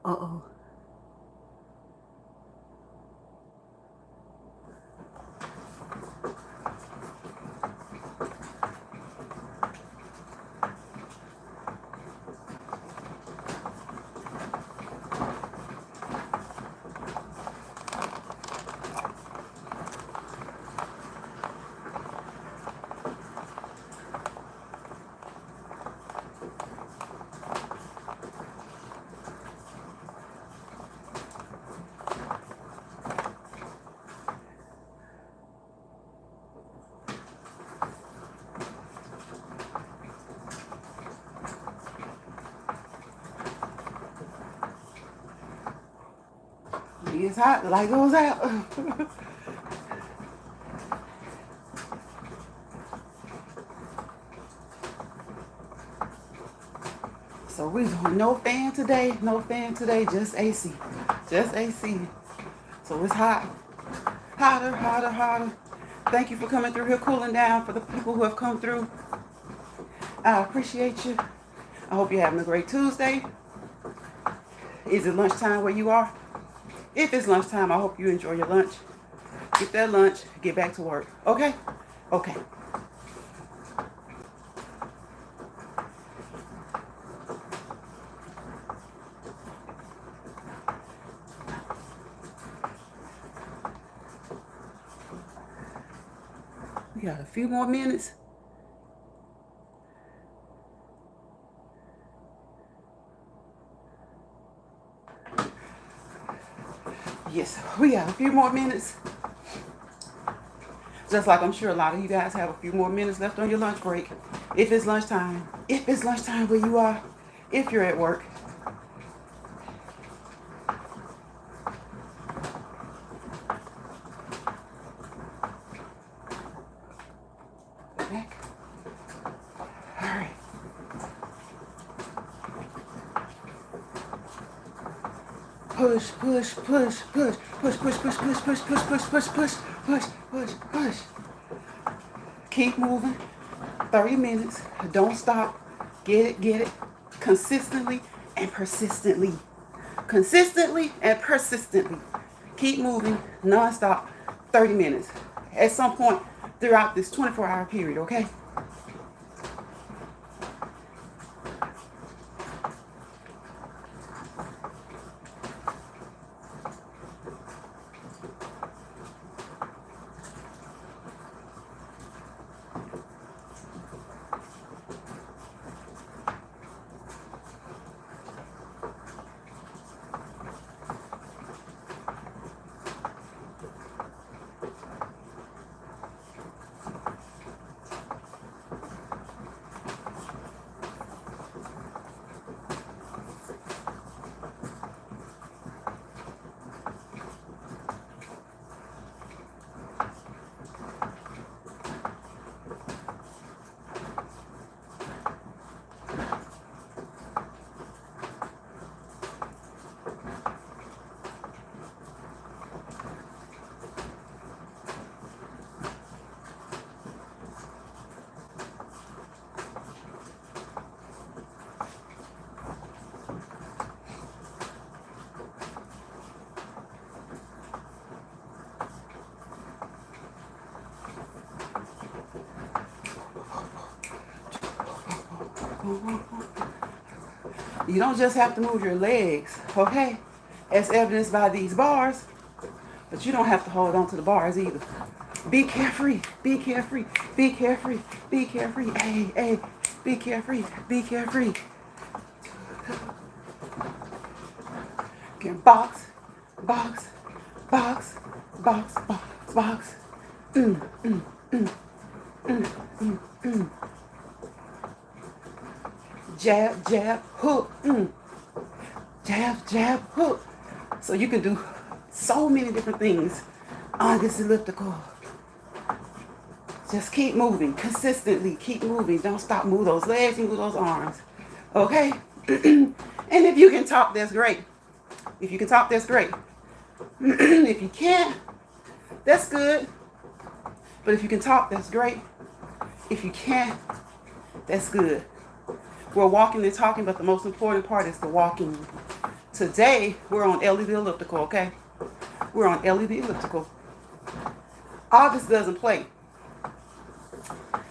Uh-oh. It's hot, the light goes out. So we no fan today, just AC. Just AC. So it's hot. Hotter, hotter, hotter. Thank you for coming through here, cooling down. For the people who have come through, I appreciate you. I hope you're having a great Tuesday. Is it lunchtime where you are? If it's lunchtime, I hope you enjoy your lunch. Get that lunch, get back to work. Okay? Okay. We got a few more minutes. Yes, we got a few more minutes. Just like I'm sure a lot of you guys have a few more minutes left on your lunch break. If it's lunchtime where you are, if you're at work. Back. All right. Push, push, push, push, push, push, push, push, push, push, push, push, push, push, push, push. Keep moving. 30 minutes. Don't stop. Get it. Consistently and persistently. Consistently and persistently. Keep moving non-stop. 30 minutes. At some point throughout this 24-hour period, okay? You don't just have to move your legs, okay? As evidenced by these bars, but you don't have to hold on to the bars either. Be carefree, be carefree, be carefree, be carefree, hey, be carefree, be carefree. Can box, box, box, box, box, box. Jab, jab, hook. Jab, jab, hook. So you can do so many different things on this elliptical. Just keep moving consistently. Keep moving. Don't stop. Move those legs, move those arms. Okay? And if you can talk, that's great. If you can talk, that's great. If you can't, that's good. But if you can talk, that's great. If you can't, that's good. We're walking and talking, but the most important part is the walking Today, we're on LED elliptical, okay? We're on LED elliptical. August doesn't play.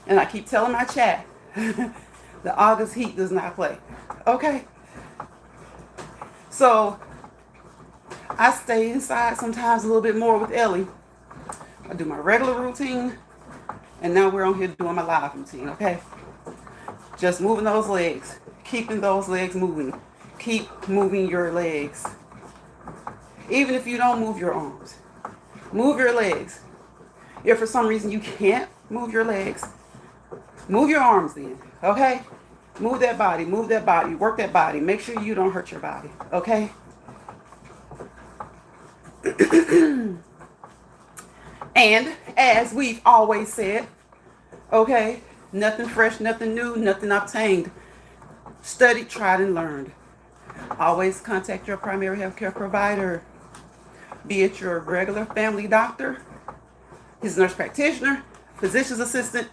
And I keep telling my chat, the August heat does not play, okay? So, I stay inside sometimes a little bit more with Ellie. I do my regular routine, and now we're on here doing my live routine, okay? Just moving those legs, keeping those legs moving. Keep moving your legs. Even if you don't move your arms, move your legs. If for some reason you can't move your legs, move your arms then, okay? Move that body, work that body. Make sure you don't hurt your body, okay? And as we've always said, okay, nothing fresh, nothing new, nothing obtained. Studied, tried, and learned. Always contact your primary healthcare provider, be it your regular family doctor, his nurse practitioner, physician's assistant,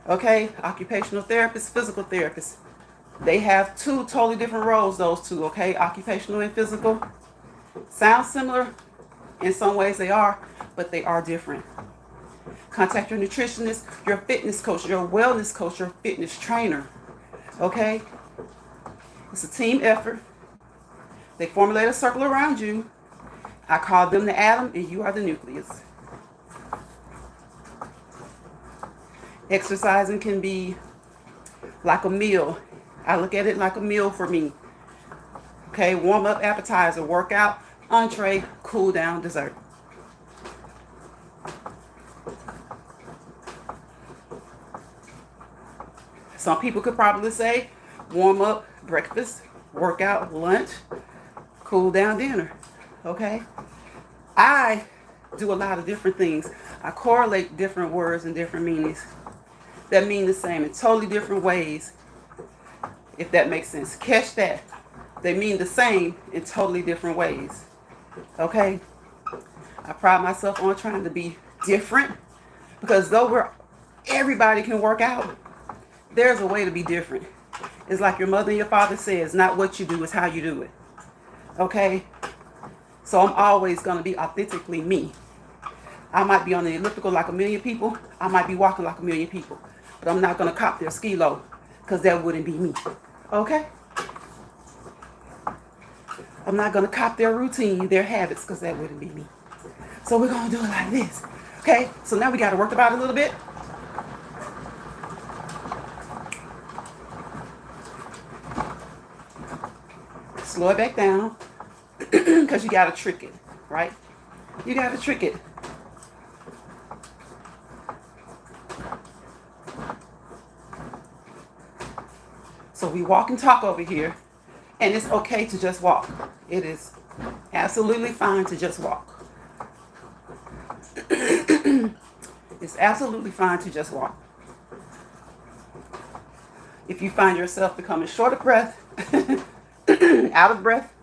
okay, occupational therapist, physical therapist. They have two totally different roles, those two, okay, occupational and physical. Sound similar, in some ways they are, but they are different. Contact your nutritionist, your fitness coach, your wellness coach, your fitness trainer, okay? It's a team effort. They formulate a circle around you. I call them the atom, and you are the nucleus. Exercising can be like a meal. I look at it like a meal for me. Okay, warm up, appetizer, workout, entree, cool down, dessert. Some people could probably say warm up, breakfast, workout, lunch, cool down, dinner. Okay? I do a lot of different things. I correlate different words and different meanings that mean the same in totally different ways, if that makes sense. Catch that. They mean the same in totally different ways. Okay? I pride myself on trying to be different, because though everybody can work out, there's a way to be different. It's like your mother and your father says, not what you do, it's how you do it. Okay? So I'm always going to be authentically me. I might be on the elliptical like a million people. I might be walking like a million people. But I'm not going to cop their skilo, because that wouldn't be me. Okay? I'm not going to cop their routine, their habits, because that wouldn't be me. So we're going to do it like this. Okay? So now we got to work the body a little bit. Slow it back down, because you got to trick it, right? You got to trick it. So we walk and talk over here, and it's okay to just walk. It is absolutely fine to just walk. It's absolutely fine to just walk. If you find yourself becoming short of breath, out of breath,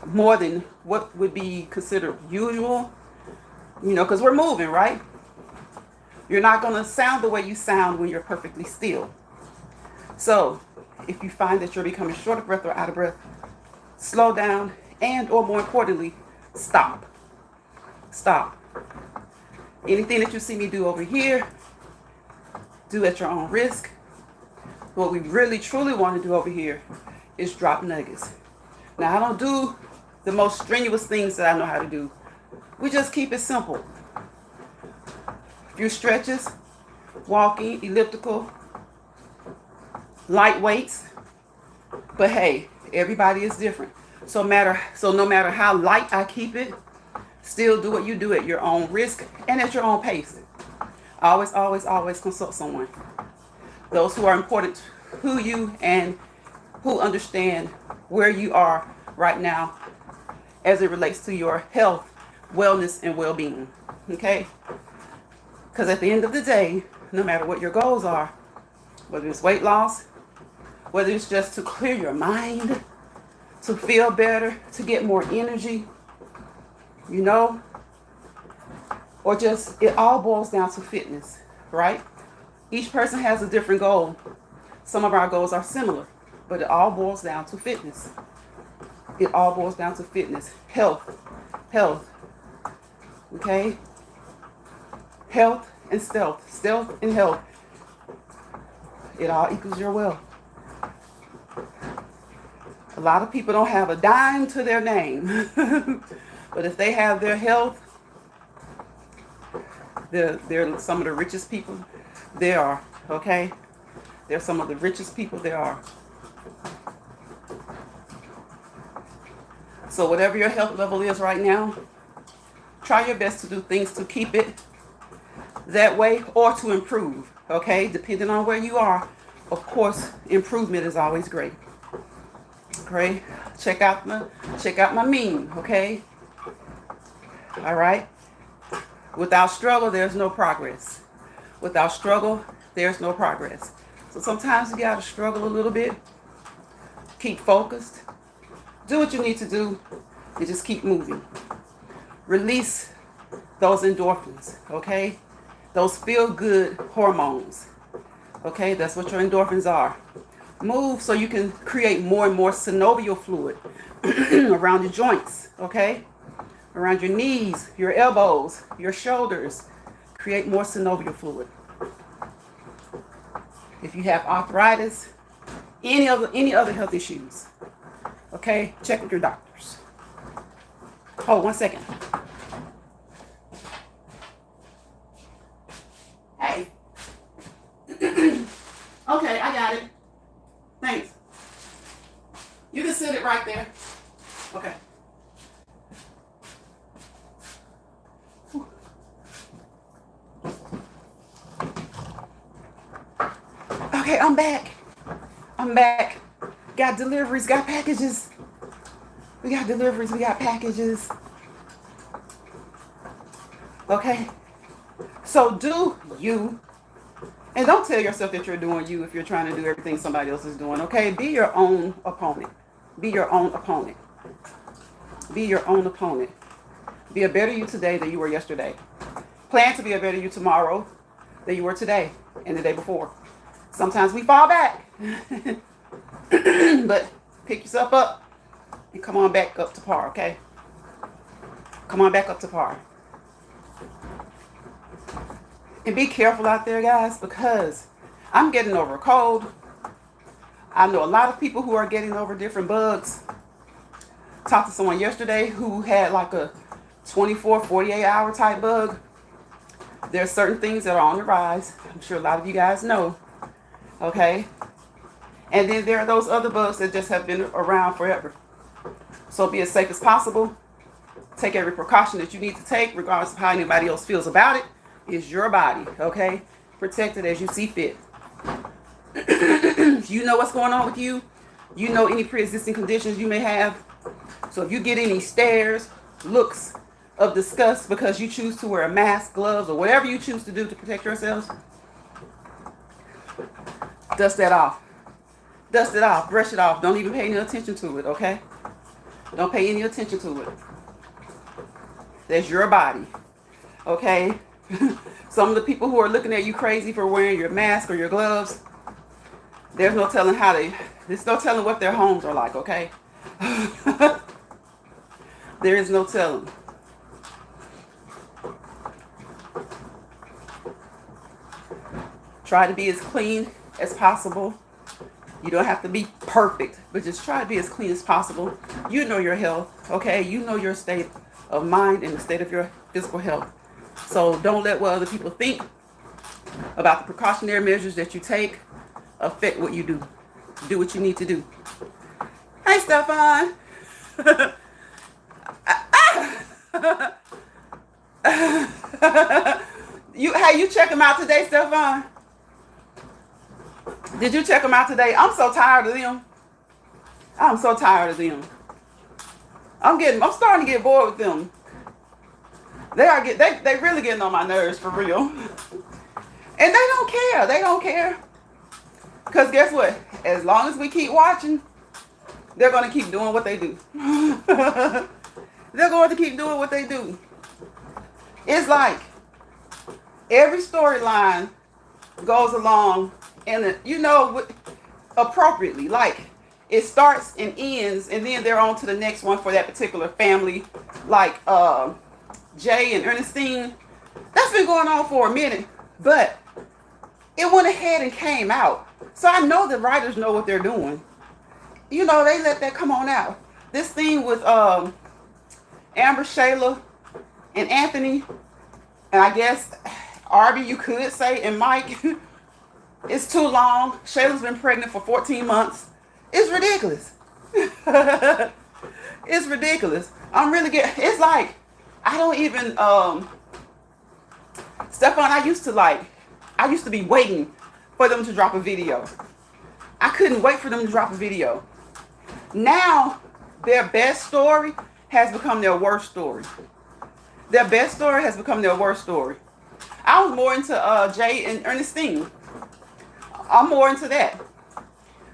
more than what would be considered usual, because we're moving, right? You're not going to sound the way you sound when you're perfectly still. So if you find that you're becoming short of breath or out of breath, slow down, and or more importantly, stop. Stop. Anything that you see me do over here, do at your own risk. What we really truly want to do over here is drop nuggets. Now, I don't do the most strenuous things that I know how to do. We just keep it simple. A few stretches, walking, elliptical, light weights. But hey, everybody is different. So no matter how light I keep it, still do what you do at your own risk and at your own pace. Always, always, always consult someone. Those who are important to you and who understand where you are right now as it relates to your health, wellness, and well-being. Okay? Because at the end of the day, no matter what your goals are, whether it's weight loss, whether it's just to clear your mind, to feel better, to get more energy, or just, it all boils down to fitness, right? Each person has a different goal. Some of our goals are similar, but it all boils down to fitness. It all boils down to fitness, health, health, okay? Health and stealth, stealth and health. It all equals your wealth. A lot of people don't have a dime to their name. But if they have their health, they're some of the richest people there are, okay? They're some of the richest people there are. So whatever your health level is right now, try your best to do things to keep it that way or to improve, okay? Depending on where you are, of course, improvement is always great. Okay? Check out my meme, okay? All right? Without struggle, there's no progress. Without struggle, there's no progress. So sometimes you got to struggle a little bit. Keep focused. Do what you need to do and just keep moving. Release those endorphins, okay? Those feel-good hormones, okay? That's what your endorphins are. Move so you can create more and more synovial fluid around your joints, okay? Around your knees, your elbows, your shoulders. Create more synovial fluid. If you have arthritis, any other health issues, okay, check with your doctors. Hold 1 second. Hey. Okay, I got it. Thanks. You can sit it right there. Okay. Okay, I'm back. Got deliveries, got packages. We got deliveries, we got packages. Okay. So do you, and don't tell yourself that you're doing you if you're trying to do everything somebody else is doing, okay? Be your own opponent. Be your own opponent. Be your own opponent. Be a better you today than you were yesterday. Plan to be a better you tomorrow than you were today and the day before. Sometimes we fall back. But pick yourself up and come on back up to par, okay? Come on back up to par. And be careful out there, guys, because I'm getting over a cold. I know a lot of people who are getting over different bugs. Talked to someone yesterday who had like a 24, 48 hour type bug. There are certain things that are on the rise. I'm sure a lot of you guys know. Okay? And then there are those other bugs that just have been around forever. So be as safe as possible. Take every precaution that you need to take, regardless of how anybody else feels about it. It's your body, okay? Protect it as you see fit. You know what's going on with you. You know any pre-existing conditions you may have. So if you get any stares, looks of disgust because you choose to wear a mask, gloves, or whatever you choose to do to protect yourselves, dust that off. Dust it off. Brush it off. Don't even pay any attention to it, okay? Don't pay any attention to it. That's your body, okay? Some of the people who are looking at you crazy for wearing your mask or your gloves, there's no telling there's no telling what their homes are like, okay? There is no telling. Try to be as clean as possible. You don't have to be perfect, but just try to be as clean as possible. You know your health, okay? You know your state of mind and the state of your physical health. So don't let what other people think about the precautionary measures that you take affect what you do. Do what you need to do. Hey, Stefan. You check him out today, Stefan? Did you check them out today? I'm so tired of them. I'm so tired of them. I'm starting to get bored with them. They really getting on my nerves for real. And they don't care. They don't care. Because guess what? As long as we keep watching, they're going to keep doing what they do. They're going to keep doing what they do. It's like every storyline goes along and appropriately. Like it starts and ends, and then they're on to the next one for that particular family, like Jay and Ernestine. That's been going on for a minute, but it went ahead and came out. So I know the writers know what they're doing. You know, they let that come on out. This thing with Amber, Shayla, and Anthony, and I guess Arby, you could say, and Mike, it's too long. Shayla's been pregnant for 14 months. It's ridiculous. It's ridiculous. It's like, I don't even, Stefan, I used to be waiting for them to drop a video. I couldn't wait for them to drop a video. Now, their best story has become their worst story. Their best story has become their worst story. I was more into Jay and Ernestine. I'm more into that.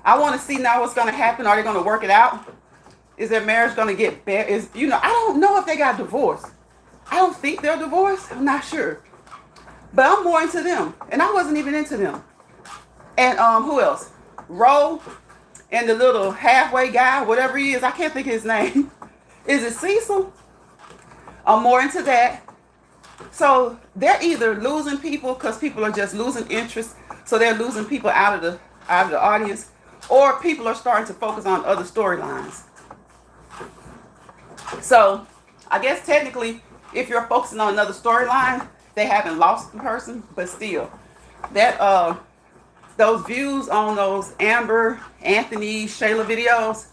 I want to see now what's going to happen. Are they going to work it out? Is their marriage going to get better? I don't know if they got divorced. I don't think they're divorced. I'm not sure. But I'm more into them. And I wasn't even into them. And who else? Ro and the little halfway guy, whatever he is. I can't think of his name. Is it Cecil? I'm more into that. So they're either losing people because people are just losing interest. So they're losing people out of the audience. Or people are starting to focus on other storylines. So I guess technically, if you're focusing on another storyline, they haven't lost the person. But still, that those views on those Amber, Anthony, Shayla videos,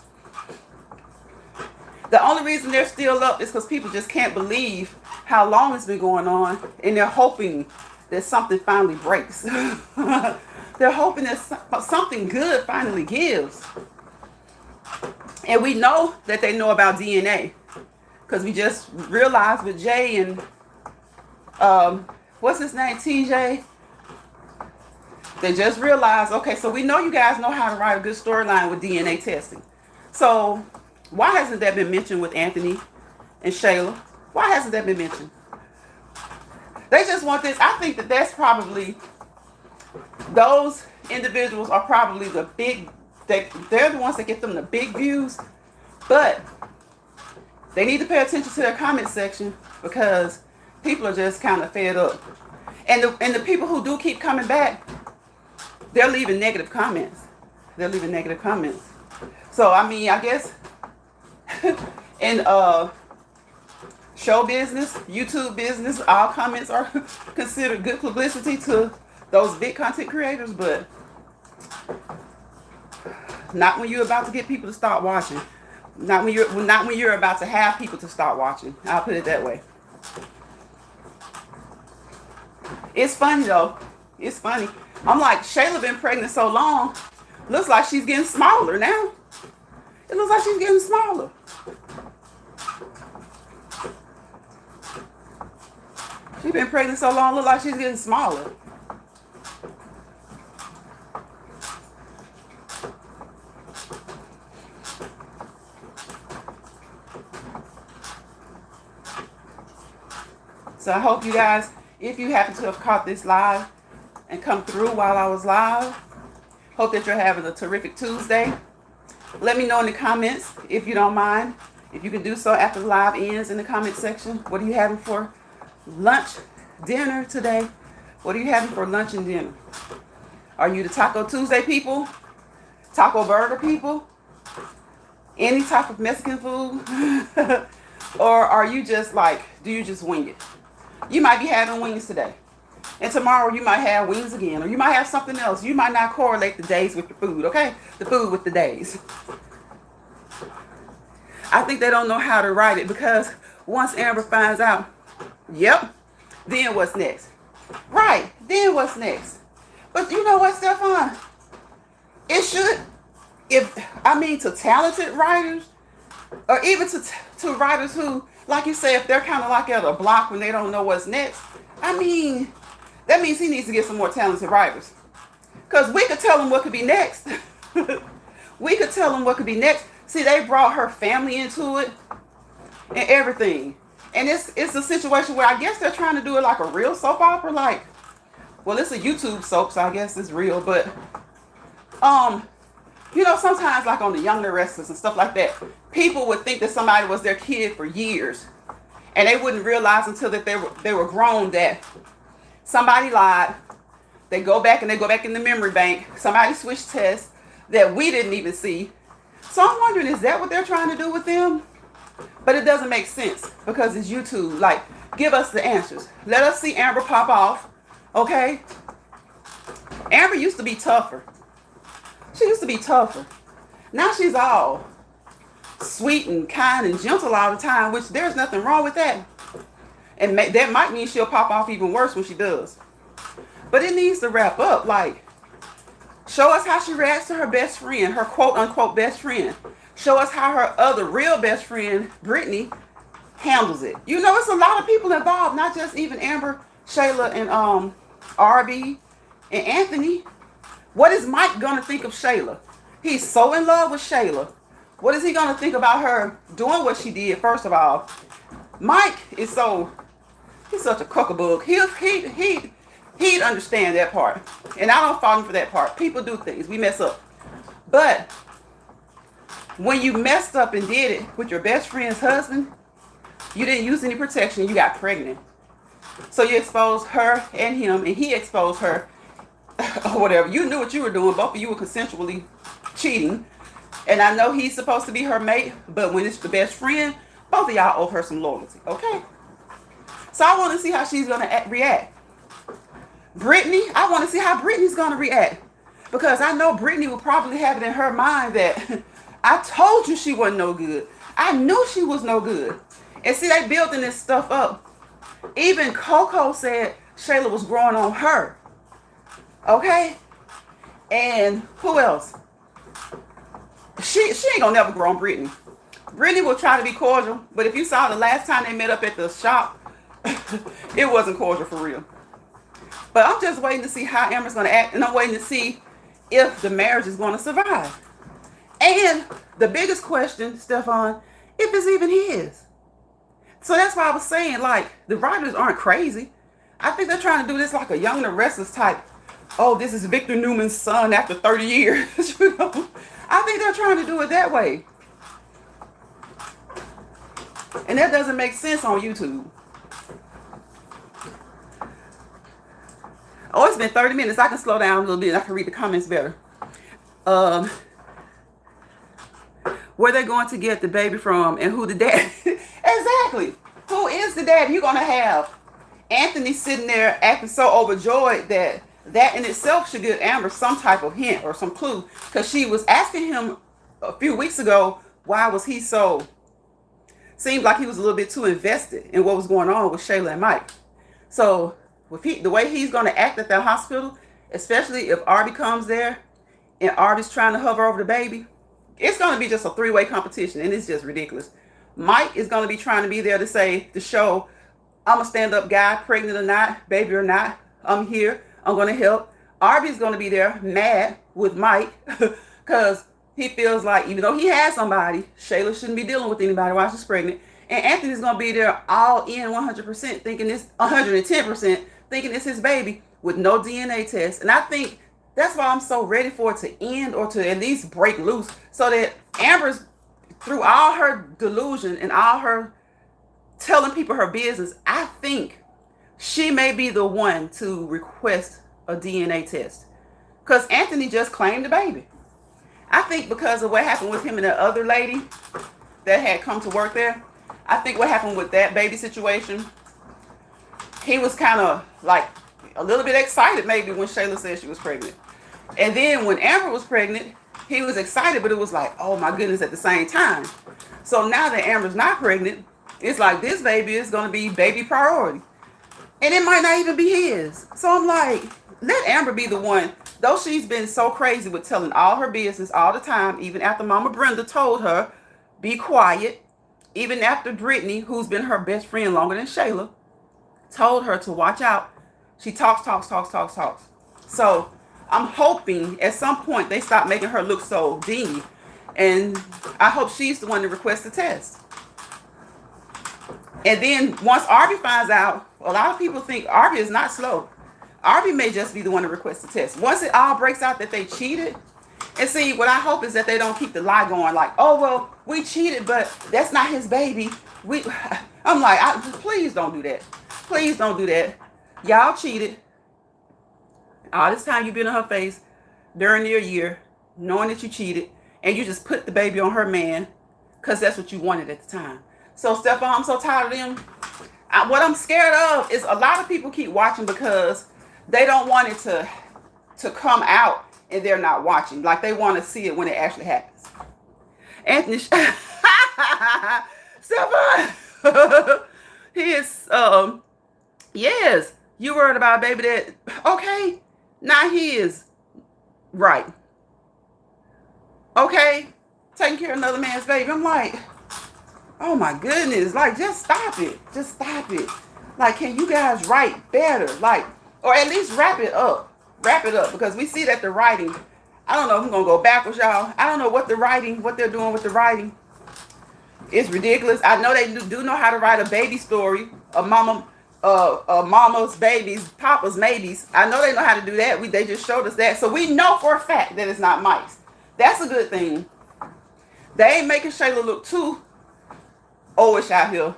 the only reason they're still up is because people just can't believe how long it's been going on, and they're hoping that something finally breaks. They're hoping that something good finally gives. And we know that they know about DNA, because we just realized with Jay and what's his name, TJ. They just realized, okay, so we know you guys know how to write a good storyline with DNA testing. So why hasn't that been mentioned with Anthony and Shayla? Why hasn't that been mentioned? They just want this. I think that's probably, those individuals are probably the big, they're the ones that get them the big views. But they need to pay attention to their comment section, because people are just kind of fed up. And the people who do keep coming back, they're leaving negative comments. They're leaving negative comments. So, I mean, I guess in show business, YouTube business, all comments are considered good publicity to those big content creators, but not when you're about to get people to start watching. Not when you're about to have people to start watching. I'll put it that way. It's funny though. It's funny. I'm like, Shayla been pregnant so long. Looks like she's getting smaller now. It looks like she's getting smaller. She's been pregnant so long, look like she's getting smaller. So I hope you guys, if you happen to have caught this live and come through while I was live, hope that you're having a terrific Tuesday. Let me know in the comments, if you don't mind, if you can do so after the live ends, in the comment section. What are you having for lunch, dinner today? What are you having for lunch and dinner? Are you the Taco Tuesday people? Taco burger people? Any type of Mexican food? Or are you just like, do you just wing it? You might be having wings today. And tomorrow you might have wings again. Or you might have something else. You might not correlate the days with your food, okay? The food with the days. I think they don't know how to write it, because once Amber finds out, yep, then what's next? Right, then what's next? But you know what, Stefan? It should, to talented writers, or even to writers who, like you say, if they're kind of like at a block when they don't know what's next, I mean, that means he needs to get some more talented writers. Because we could tell him what could be next. We could tell him what could be next. See, they brought her family into it and everything. And it's a situation where I guess they're trying to do it like a real soap opera. Like, well, it's a YouTube soap, so I guess it's real. But You know, sometimes like on the Young and the Restless and stuff like that, people would think that somebody was their kid for years. And they wouldn't realize until that they were grown that somebody lied. They go back and they go back in the memory bank. Somebody switched tests that we didn't even see. So I'm wondering, is that what they're trying to do with them? But it doesn't make sense because it's YouTube. Like, give us the answers. Let us see Amber pop off. Okay? Amber used to be tougher. She used to be tougher. Now she's all sweet and kind and gentle all the time, which there's nothing wrong with that. And that might mean she'll pop off even worse when she does. But it needs to wrap up. Like, show us how she reacts to her best friend, her quote-unquote best friend. Show us how her other real best friend, Brittany, handles it. You know, it's a lot of people involved, not just even Amber, Shayla, and RB, and Anthony. What is Mike going to think of Shayla? He's so in love with Shayla. What is he going to think about her doing what she did, first of all? Mike is he's such a cuckabug. He'd understand that part. And I don't fault him for that part. People do things. We mess up. But when you messed up and did it with your best friend's husband, you didn't use any protection. You got pregnant. So you exposed her and him, and he exposed her, or whatever. You knew what you were doing. Both of you were consensually cheating. And I know he's supposed to be her mate, but when it's the best friend, both of y'all owe her some loyalty. Okay? So I want to see how she's going to react. Brittany, I want to see how Brittany's going to react. Because I know Brittany will probably have it in her mind that I told you she wasn't no good. I knew she was no good. And see, they building this stuff up. Even Coco said Shayla was growing on her. Okay? And who else? She ain't gonna never grow on Brittany. Brittany will try to be cordial, but if you saw the last time they met up at the shop, it wasn't cordial for real. But I'm just waiting to see how Amber's gonna act, and I'm waiting to see if the marriage is gonna survive. And the biggest question, Stefan, if it's even his. So that's why I was saying, like, the writers aren't crazy. I think they're trying to do this like a Young and the Restless type. Oh, this is Victor Newman's son after 30 years. You know? I think they're trying to do it that way. And that doesn't make sense on YouTube. Oh, it's been 30 minutes. I can slow down a little bit. I can read the comments better. Where they going to get the baby from and who the dad. Exactly. Who is the dad? You're going to have Anthony sitting there acting so overjoyed that in itself should give Amber some type of hint or some clue. Because she was asking him a few weeks ago, why was he so... Seemed like he was a little bit too invested in what was going on with Shayla and Mike. So the way he's going to act at that hospital, especially if Arby comes there and Arby's trying to hover over the baby, it's going to be just a three-way competition, and it's just ridiculous. Mike is going to be trying to be there to show, I'm a stand-up guy, pregnant or not, baby or not, I'm here, I'm going to help. Arby's going to be there mad with Mike because he feels like even though he has somebody, Shayla shouldn't be dealing with anybody while she's pregnant. And Anthony's going to be there all in 100%, thinking it's 110%, thinking it's his baby with no DNA test. And I think that's why I'm so ready for it to end or to at least break loose so that Amber's, through all her delusion and all her telling people her business, I think she may be the one to request a DNA test. Because Anthony just claimed the baby. I think because of what happened with him and the other lady that had come to work there, I think what happened with that baby situation, he was kind of like a little bit excited maybe when Shayla said she was pregnant. And then when Amber was pregnant, he was excited, but it was like, oh my goodness, at the same time. So now that Amber's not pregnant, it's like this baby is going to be baby priority. And it might not even be his. So I'm like, let Amber be the one. Though she's been so crazy with telling all her business all the time, even after Mama Brenda told her, be quiet. Even after Brittany, who's been her best friend longer than Shayla, told her to watch out. She talks. So I'm hoping at some point they stop making her look so dingy. And I hope she's the one to request the test. And then once Arby finds out, a lot of people think Arby is not slow. Arby may just be the one to request the test. Once it all breaks out that they cheated And see, what I hope is that they don't keep the lie going like, oh, well, we cheated, but that's not his baby. I'm like, please don't do that. Please don't do that. Y'all cheated. All this time you've been in her face during your year, knowing that you cheated, and you just put the baby on her man because that's what you wanted at the time. So, Stefan, I'm so tired of them. What I'm scared of is a lot of people keep watching because they don't want it to come out and they're not watching. Like they want to see it when it actually happens. Anthony, Stefan, he is, yes, you worried about a baby that, okay, now he is right. Okay, taking care of another man's baby. I'm like, oh my goodness, like just stop it. Just stop it. Like, can you guys write better? Like, or at least wrap it up. Wrap it up, because we see that the writing, I don't know if I'm gonna go backwards, y'all. I don't know what they're doing with the writing. It's ridiculous. I know they do know how to write a baby story, a mama's babies, papa's maybes. I know they know how to do that. They just showed us that. So we know for a fact that it's not mice. That's a good thing. They ain't making Shayla look too oldish out here.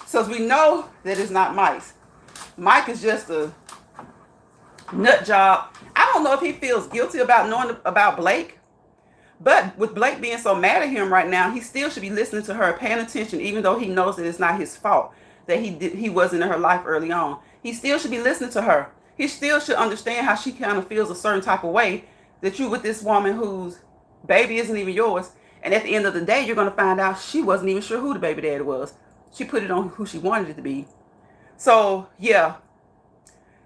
So we know that it's not mice. Mike is just a nut job. I don't know if he feels guilty about knowing about Blake. But with Blake being so mad at him right now, he still should be listening to her, paying attention, even though he knows that it's not his fault that he wasn't in her life early on. He still should be listening to her. He still should understand how she kind of feels a certain type of way, that you with this woman whose baby isn't even yours. And at the end of the day, you're going to find out she wasn't even sure who the baby daddy was. She put it on who she wanted it to be. So, yeah.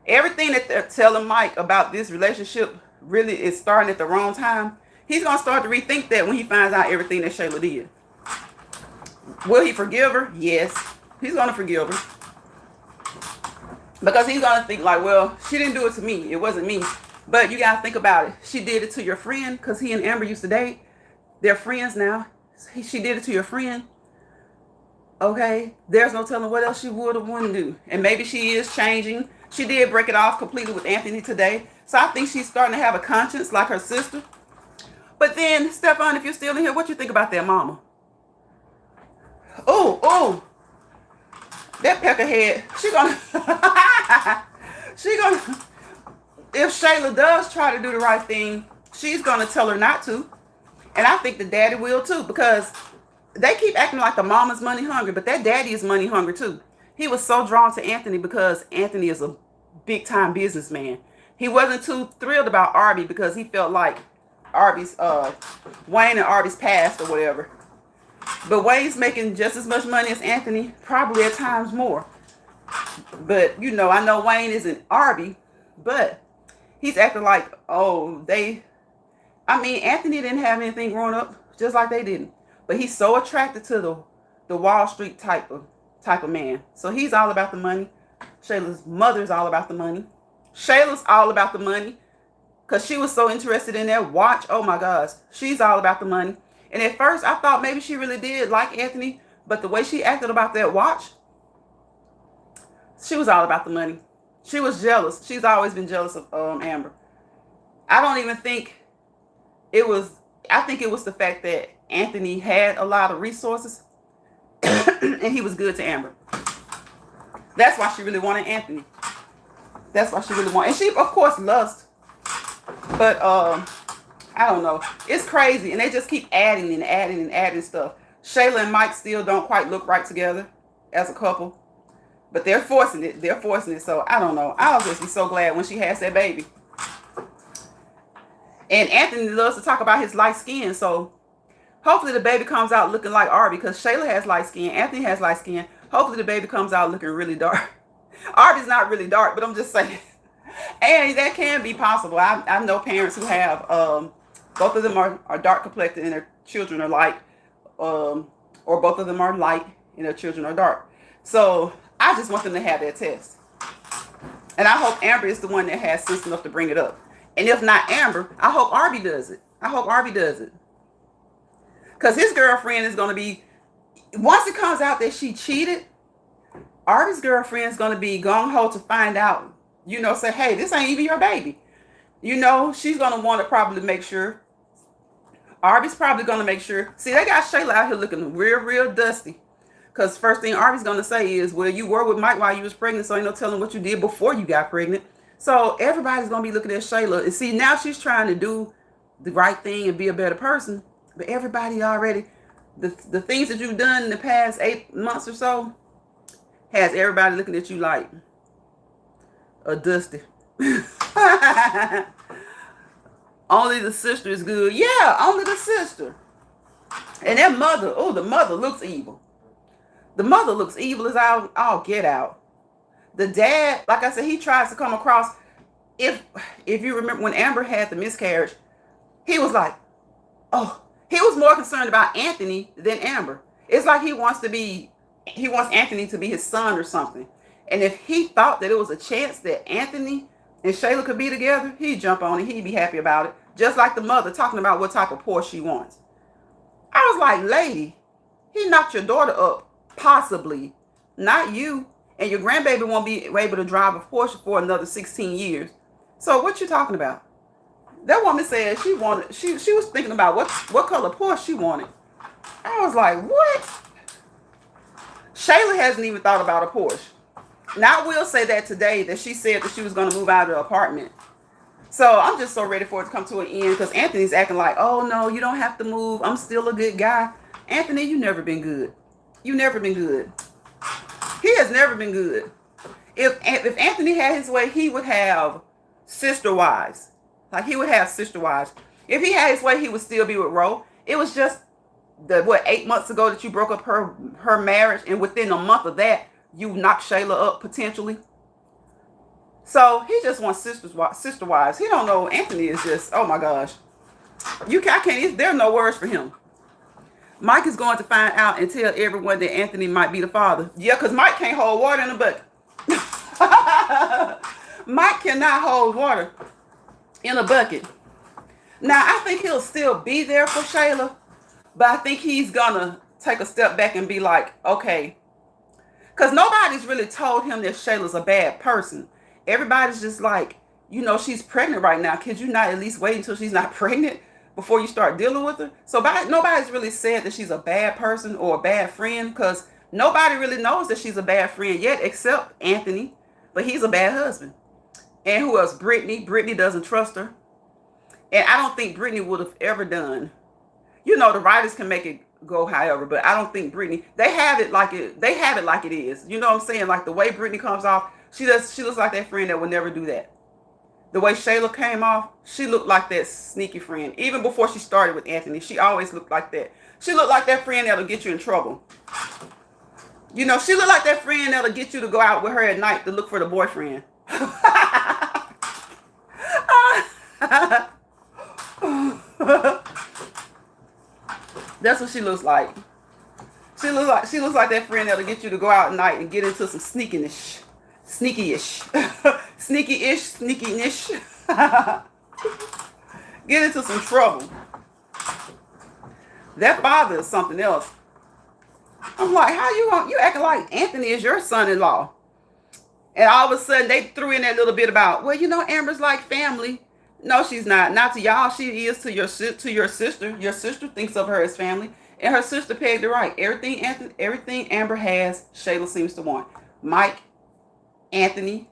Everything that they're telling Mike about this relationship really is starting at the wrong time. He's going to start to rethink that when he finds out everything that Shayla did. Will he forgive her? Yes. He's going to forgive her. Because he's going to think like, well, she didn't do it to me. It wasn't me. But you got to think about it. She did it to your friend because he and Amber used to date. They're friends now. She did it to your friend. Okay? There's no telling what else she would or wouldn't do. And maybe she is changing. She did break it off completely with Anthony today. So I think she's starting to have a conscience like her sister. But then, Stefan, if you're still in here, what you think about that mama? Oh, that peckerhead. She gonna, if Shayla does try to do the right thing, she's gonna tell her not to. And I think the daddy will too, because they keep acting like the mama's money hungry, but that daddy is money hungry too. He was so drawn to Anthony because Anthony is a big time businessman. He wasn't too thrilled about Arby because he felt like Wayne and Arby's passed or whatever. But Wayne's making just as much money as Anthony, probably at times more. But, you know, I know Wayne isn't Arby, but he's acting like, Anthony didn't have anything growing up, just like they didn't. But he's so attracted to the Wall Street type of man. So he's all about the money. Shayla's mother's all about the money. Shayla's all about the money. Because she was so interested in that watch. Oh my gosh. She's all about the money. And at first I thought maybe she really did like Anthony. But the way she acted about that watch, she was all about the money. She was jealous. She's always been jealous of Amber. I don't even think it was, I think it was the fact that Anthony had a lot of resources. And he was good to Amber. That's why she really wanted Anthony. That's why she really wanted. And she, of course, lust. But, I don't know. It's crazy. And they just keep adding and adding and adding stuff. Shayla and Mike still don't quite look right together as a couple. But they're forcing it. They're forcing it. So, I don't know. I'll just be so glad when she has that baby. And Anthony loves to talk about his light skin. So, hopefully the baby comes out looking like Arby. Because Shayla has light skin. Anthony has light skin. Hopefully the baby comes out looking really dark. Arby's not really dark, but I'm just saying. And that can be possible. I know parents who have, both of them are dark complected and their children are light. Or both of them are light and their children are dark. So I just want them to have that test. And I hope Amber is the one that has sense enough to bring it up. And if not Amber, I hope Arby does it. I hope Arby does it. Because his girlfriend is going to be, once it comes out that she cheated, Arby's girlfriend is going to be gung-ho to find out, you know, say, hey, this ain't even your baby. You know, she's going to want to probably make sure Arby's probably going to make sure. See, they got Shayla out here looking real dusty. Because first thing Arby's going to say is, well, you were with Mike while you was pregnant, so ain't no telling what you did before you got pregnant. So everybody's going to be looking at Shayla. And see, now she's trying to do the right thing and be a better person. But everybody already, the things that you've done in the past 8 months or so, has everybody looking at you like a dusty. Only the sister is good. Yeah, only the sister. And that mother, oh, the mother looks evil. The mother looks evil as I'll get out. The dad, like I said, he tries to come across. If you remember when Amber had the miscarriage, he was like, oh, he was more concerned about Anthony than Amber. It's like he wants Anthony to be his son or something. And if he thought that it was a chance that Anthony and Shayla could be together, he'd jump on it. He'd be happy about it. Just like the mother talking about what type of Porsche she wants. I was like, lady, he knocked your daughter up, possibly, not you. And your grandbaby won't be able to drive a Porsche for another 16 years. So what you talking about? That woman said she was thinking about what color Porsche she wanted. I was like, what? Shayla hasn't even thought about a Porsche. Now I will say that today that she said that she was going to move out of the apartment. So I'm just so ready for it to come to an end because Anthony's acting like, oh no, you don't have to move. I'm still a good guy. Anthony, you never been good. You never been good. He has never been good. If Anthony had his way, he would have sister wives. Like he would have sister wives. If he had his way, he would still be with Ro. It was just 8 months ago that you broke up her marriage, and within a month of that, you knocked Shayla up potentially. So he just wants sister wives. He don't know. Anthony is just, oh my gosh. There are no words for him. Mike is going to find out and tell everyone that Anthony might be the father. Yeah, because Mike can't hold water in a bucket. Mike cannot hold water in a bucket. Now, I think he'll still be there for Shayla, but I think he's going to take a step back and be like, okay. Because nobody's really told him that Shayla's a bad person. Everybody's just like, she's pregnant right now. Could you not at least wait until she's not pregnant before you start dealing with her? So nobody's really said that she's a bad person or a bad friend, because nobody really knows that she's a bad friend yet except Anthony. But he's a bad husband. And who else? Brittany. Brittany doesn't trust her. And I don't think Brittany would have ever done. The writers can make it go however, but I don't think Brittany, they have it like it is. You know what I'm saying? Like the way Brittany comes off, she looks like that friend that would never do that. The way Shayla came off, she looked like that sneaky friend. Even before she started with Anthony, she always looked like that. She looked like that friend that'll get you in trouble. She looked like that friend that'll get you to go out with her at night to look for the boyfriend. That's what she looks like. She looks like that friend that'll get you to go out at night and get into some sneakiness. Sneaky-ish. Sneaky-ish. Get into some trouble. That father is something else. I'm like, how you acting like Anthony is your son-in-law? And all of a sudden they threw in that little bit about, well, Amber's like family. No, she's not. Not to y'all. She is to your sister. Your sister thinks of her as family. And her sister pegged it right. Everything Amber has, Shayla seems to want. Mike, Anthony.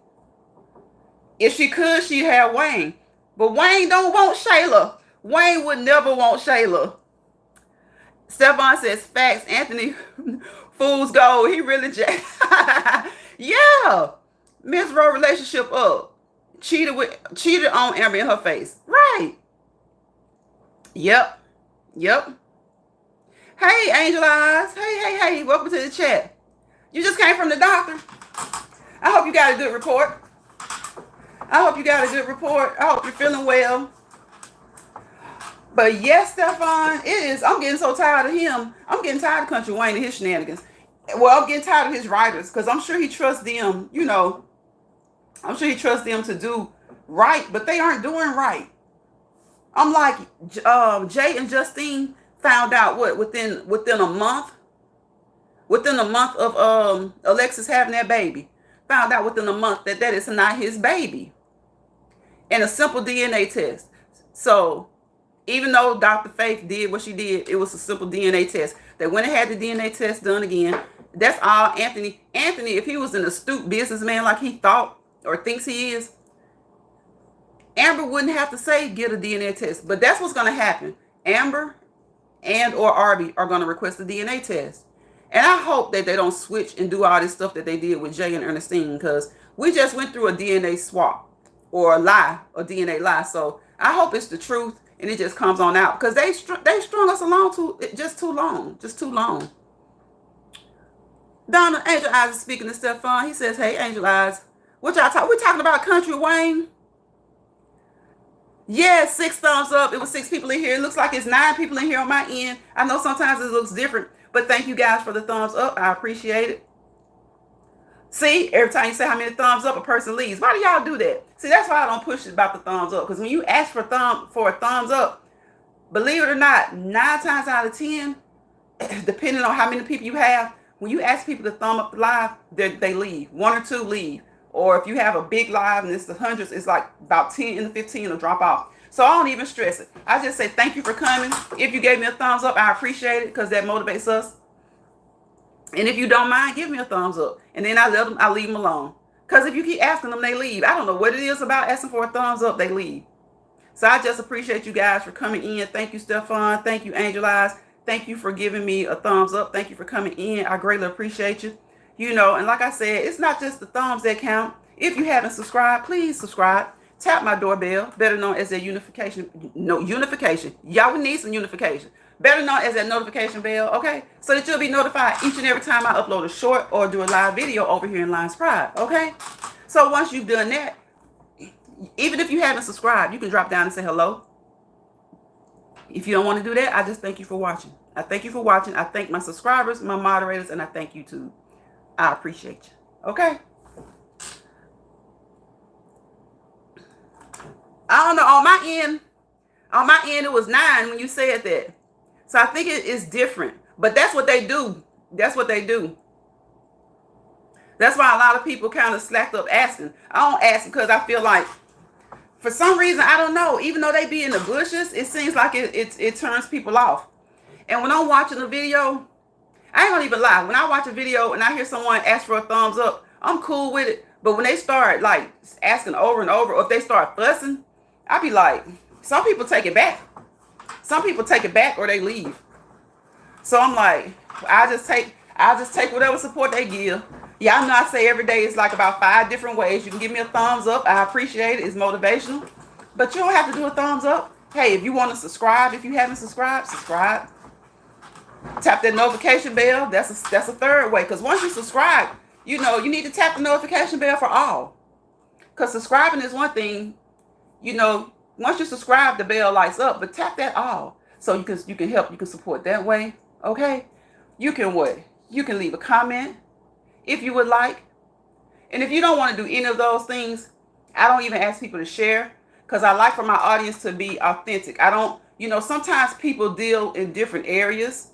If she could, she'd have Wayne. But Wayne don't want Shayla. Wayne would never want Shayla. Stephon says, facts. Anthony, fool's gold. He really yeah. Miss Rowe relationship up. Cheated on Amber in her face. Right. Yep. Hey, Angel Eyes. Hey. Welcome to the chat. You just came from the doctor. I hope you got a good report. I hope you're feeling well. But yes, Stephon, it is. I'm getting so tired of him. I'm getting tired of Country Wayne and his shenanigans. Well, I'm getting tired of his writers because I'm sure he trusts them, I'm sure he trusts them to do right, but they aren't doing right. I'm like, Jay and Justine found out within a month of Alexis having that baby. Found out within a month that is not his baby. And a simple DNA test. So Even though Dr. Faith did what she did, it was a simple DNA test. They went and had the DNA test done again. That's all Anthony. Anthony, if he was an astute businessman like he thought or thinks he is, Amber wouldn't have to say get a DNA test. But that's what's going to happen. Amber and or Arby are going to request a DNA test. And I hope that they don't switch and do all this stuff that they did with Jay and Ernestine, because we just went through a DNA swap or a lie, a DNA lie. So I hope it's the truth and it just comes on out, because they strung us along too long. Donna Angel Eyes is speaking to Stephon. He says, "Hey, Angel Eyes, what y'all talking? We talking about Country Wayne?" Yeah, 6 thumbs up. It was 6 people in here. It looks like it's 9 people in here on my end. I know sometimes it looks different, but thank you guys for the thumbs up. I appreciate it. See, every time you say how many thumbs up, a person leaves. Why do y'all do that? See, that's why I don't push it about the thumbs up. Because when you ask for a thumbs up, believe it or not, 9 times out of 10, depending on how many people you have, when you ask people to thumb up the live, they leave. 1 or 2 leave. Or if you have a big live and it's the hundreds, it's like about 10 and 15 will drop off. So I don't even stress it. I just say thank you for coming. If you gave me a thumbs up, I appreciate it, because that motivates us. And if you don't mind, give me a thumbs up. And then I leave them alone. Because if you keep asking them, they leave. I don't know what it is about asking for a thumbs up, they leave. So I just appreciate you guys for coming in. Thank you, Stephon. Thank you, Angel Eyes. Thank you for giving me a thumbs up. Thank you for coming in. I greatly appreciate you. You know, and like I said, it's not just the thumbs that count. If you haven't subscribed, please subscribe. Tap my doorbell, better known as that unification. Y'all, we need some unification. Better known as that notification bell, okay? So that you'll be notified each and every time I upload a short or do a live video over here in Lions Pride, okay? So once you've done that, even if you haven't subscribed, you can drop down and say hello. If you don't want to do that, I just thank you for watching. I thank you for watching. I thank my subscribers, my moderators, and I thank YouTube. I appreciate you, okay? I don't know, on my end it was 9 when you said that. So I think it is different. But that's what they do. That's what they do. That's why a lot of people kind of slacked up asking. I don't ask because I feel like, for some reason, I don't know, even though they be in the bushes, it seems like it turns people off. And when I'm watching a video, I ain't gonna even lie. When I watch a video and I hear someone ask for a thumbs up, I'm cool with it. But when they start like asking over and over, or if they start fussing, I be like, some people take it back. Some people take it back or they leave. So I'm like, I'll just take whatever support they give. Yeah, I know I say every day it's like about 5 different ways. You can give me a thumbs up. I appreciate it. It's motivational. But you don't have to do a thumbs up. Hey, if you want to subscribe, if you haven't subscribed, subscribe. Tap that notification bell. That's a third way. Because once you subscribe, you know, you need to tap the notification bell for all. Because subscribing is one thing. You know, once you subscribe, the bell lights up, but tap that all. So you can help, you can support that way. Okay? You can what? You can leave a comment if you would like. And if you don't want to do any of those things, I don't even ask people to share, because I like for my audience to be authentic. I don't, you know, sometimes people deal in different areas.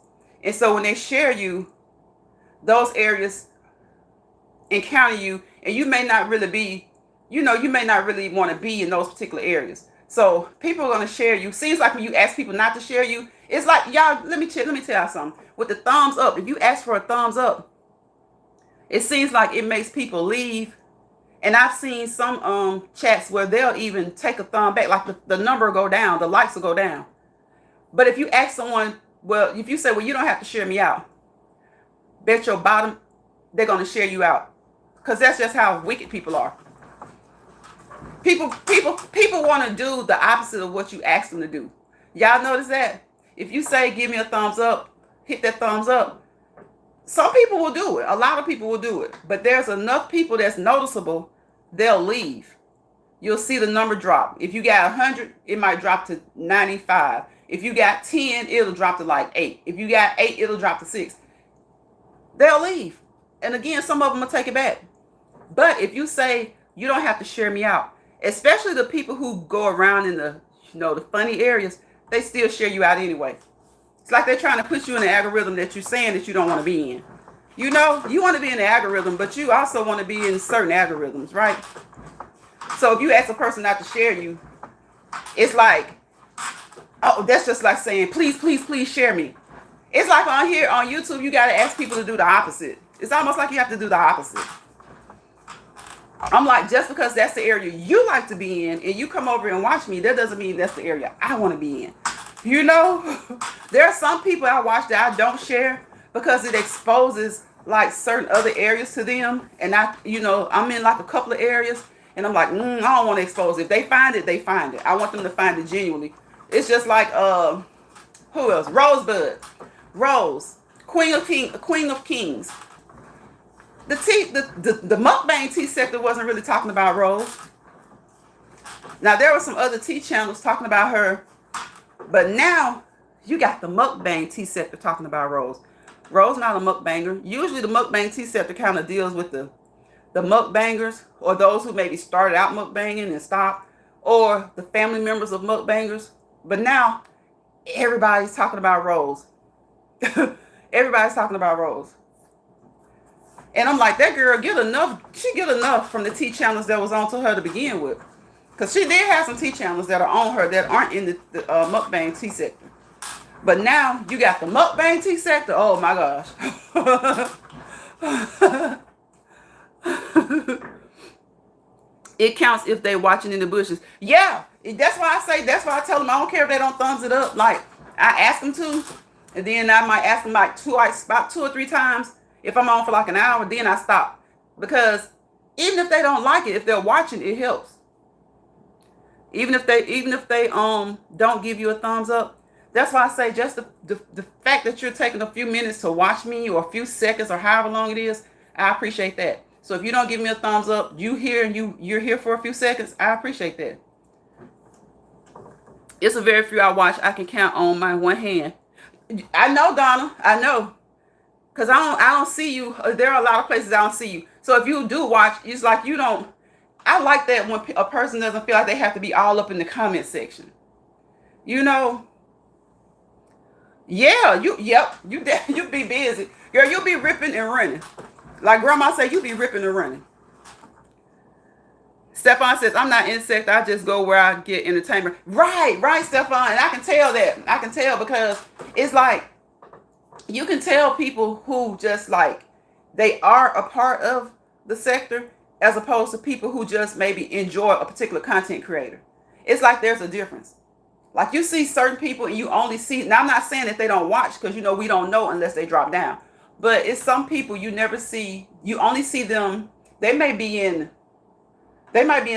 And so when they share you, those areas encounter you, and you may not really be, you know, you may not really want to be in those particular areas. So people are going to share you. Seems like when you ask people not to share you, it's like, y'all, let me tell y'all something. With the thumbs up, if you ask for a thumbs up, it seems like it makes people leave. And I've seen some chats where they'll even take a thumb back, like the number will go down, the likes will go down. But if you ask someone, well, if you say, well, you don't have to share me out, bet your bottom, they're going to share you out. Because that's just how wicked people are. People want to do the opposite of what you ask them to do. Y'all notice that? If you say, give me a thumbs up, hit that thumbs up, some people will do it. A lot of people will do it. But there's enough people that's noticeable, they'll leave. You'll see the number drop. If you got 100, it might drop to 95. If you got 10, it'll drop to like 8. If you got 8, it'll drop to 6. They'll leave. And again, some of them will take it back. But if you say, you don't have to share me out, especially the people who go around in the, you know, the funny areas, they still share you out anyway. It's like they're trying to put you in the algorithm that you're saying that you don't want to be in. You know, you want to be in the algorithm, but you also want to be in certain algorithms, right? So if you ask a person not to share you, it's like Oh, that's just like saying, please, please, please share me. It's like on here on YouTube, you got to ask people to do the opposite. It's almost like you have to do the opposite. I'm like, just because that's the area you like to be in and you come over and watch me, that doesn't mean that's the area I want to be in. You know, there are some people I watch that I don't share because it exposes like certain other areas to them. And I'm in like a couple of areas and I'm like, I don't want to expose it. If they find it, they find it. I want them to find it genuinely. It's just like, who else? Rosebud. Rose. Queen of Kings. The mukbang tea sector wasn't really talking about Rose. Now, there were some other tea channels talking about her, but now you got the mukbang tea sector talking about Rose. Rose not a mukbanger. Usually the mukbang tea sector kind of deals with the mukbangers or those who maybe started out mukbanging and stopped, or the family members of mukbangers. But now everybody's talking about Rose. Everybody's talking about Rose. And I'm like, that girl get enough. She get enough from the tea channels that was on to her to begin with. Because she did have some tea channels that are on her that aren't in the mukbang tea sector. But now you got the mukbang tea sector. Oh my gosh. It counts if they watching in the bushes. Yeah, that's why I tell them I don't care if they don't thumbs it up. Like, I ask them to, and then I might ask them like about 2 or 3 times. If I'm on for like an hour, then I stop. Because even if they don't like it, if they're watching, it helps. Even if they don't give you a thumbs up, that's why I say just the fact that you're taking a few minutes to watch me, or a few seconds, or however long it is, I appreciate that. So if you don't give me a thumbs up, you're here for a few seconds, I appreciate that. It's a very few I watch. I can count on my one hand. I know, Donna. I know. Because I don't see you. There are a lot of places I don't see you. So if you do watch, it's like you don't. I like that when a person doesn't feel like they have to be all up in the comment section. You know. Yeah, you be busy. Girl, you'll be ripping and running. Like grandma said, you be ripping and running. Stefan says, I'm not insect. I just go where I get entertainment. Right, Stefan. And I can tell that. I can tell because it's like, you can tell people who just like, they are a part of the sector as opposed to people who just maybe enjoy a particular content creator. It's like there's a difference. Like you see certain people and you only see, now I'm not saying that they don't watch because we don't know unless they drop down. But it's some people you never see, you only see them, they might be in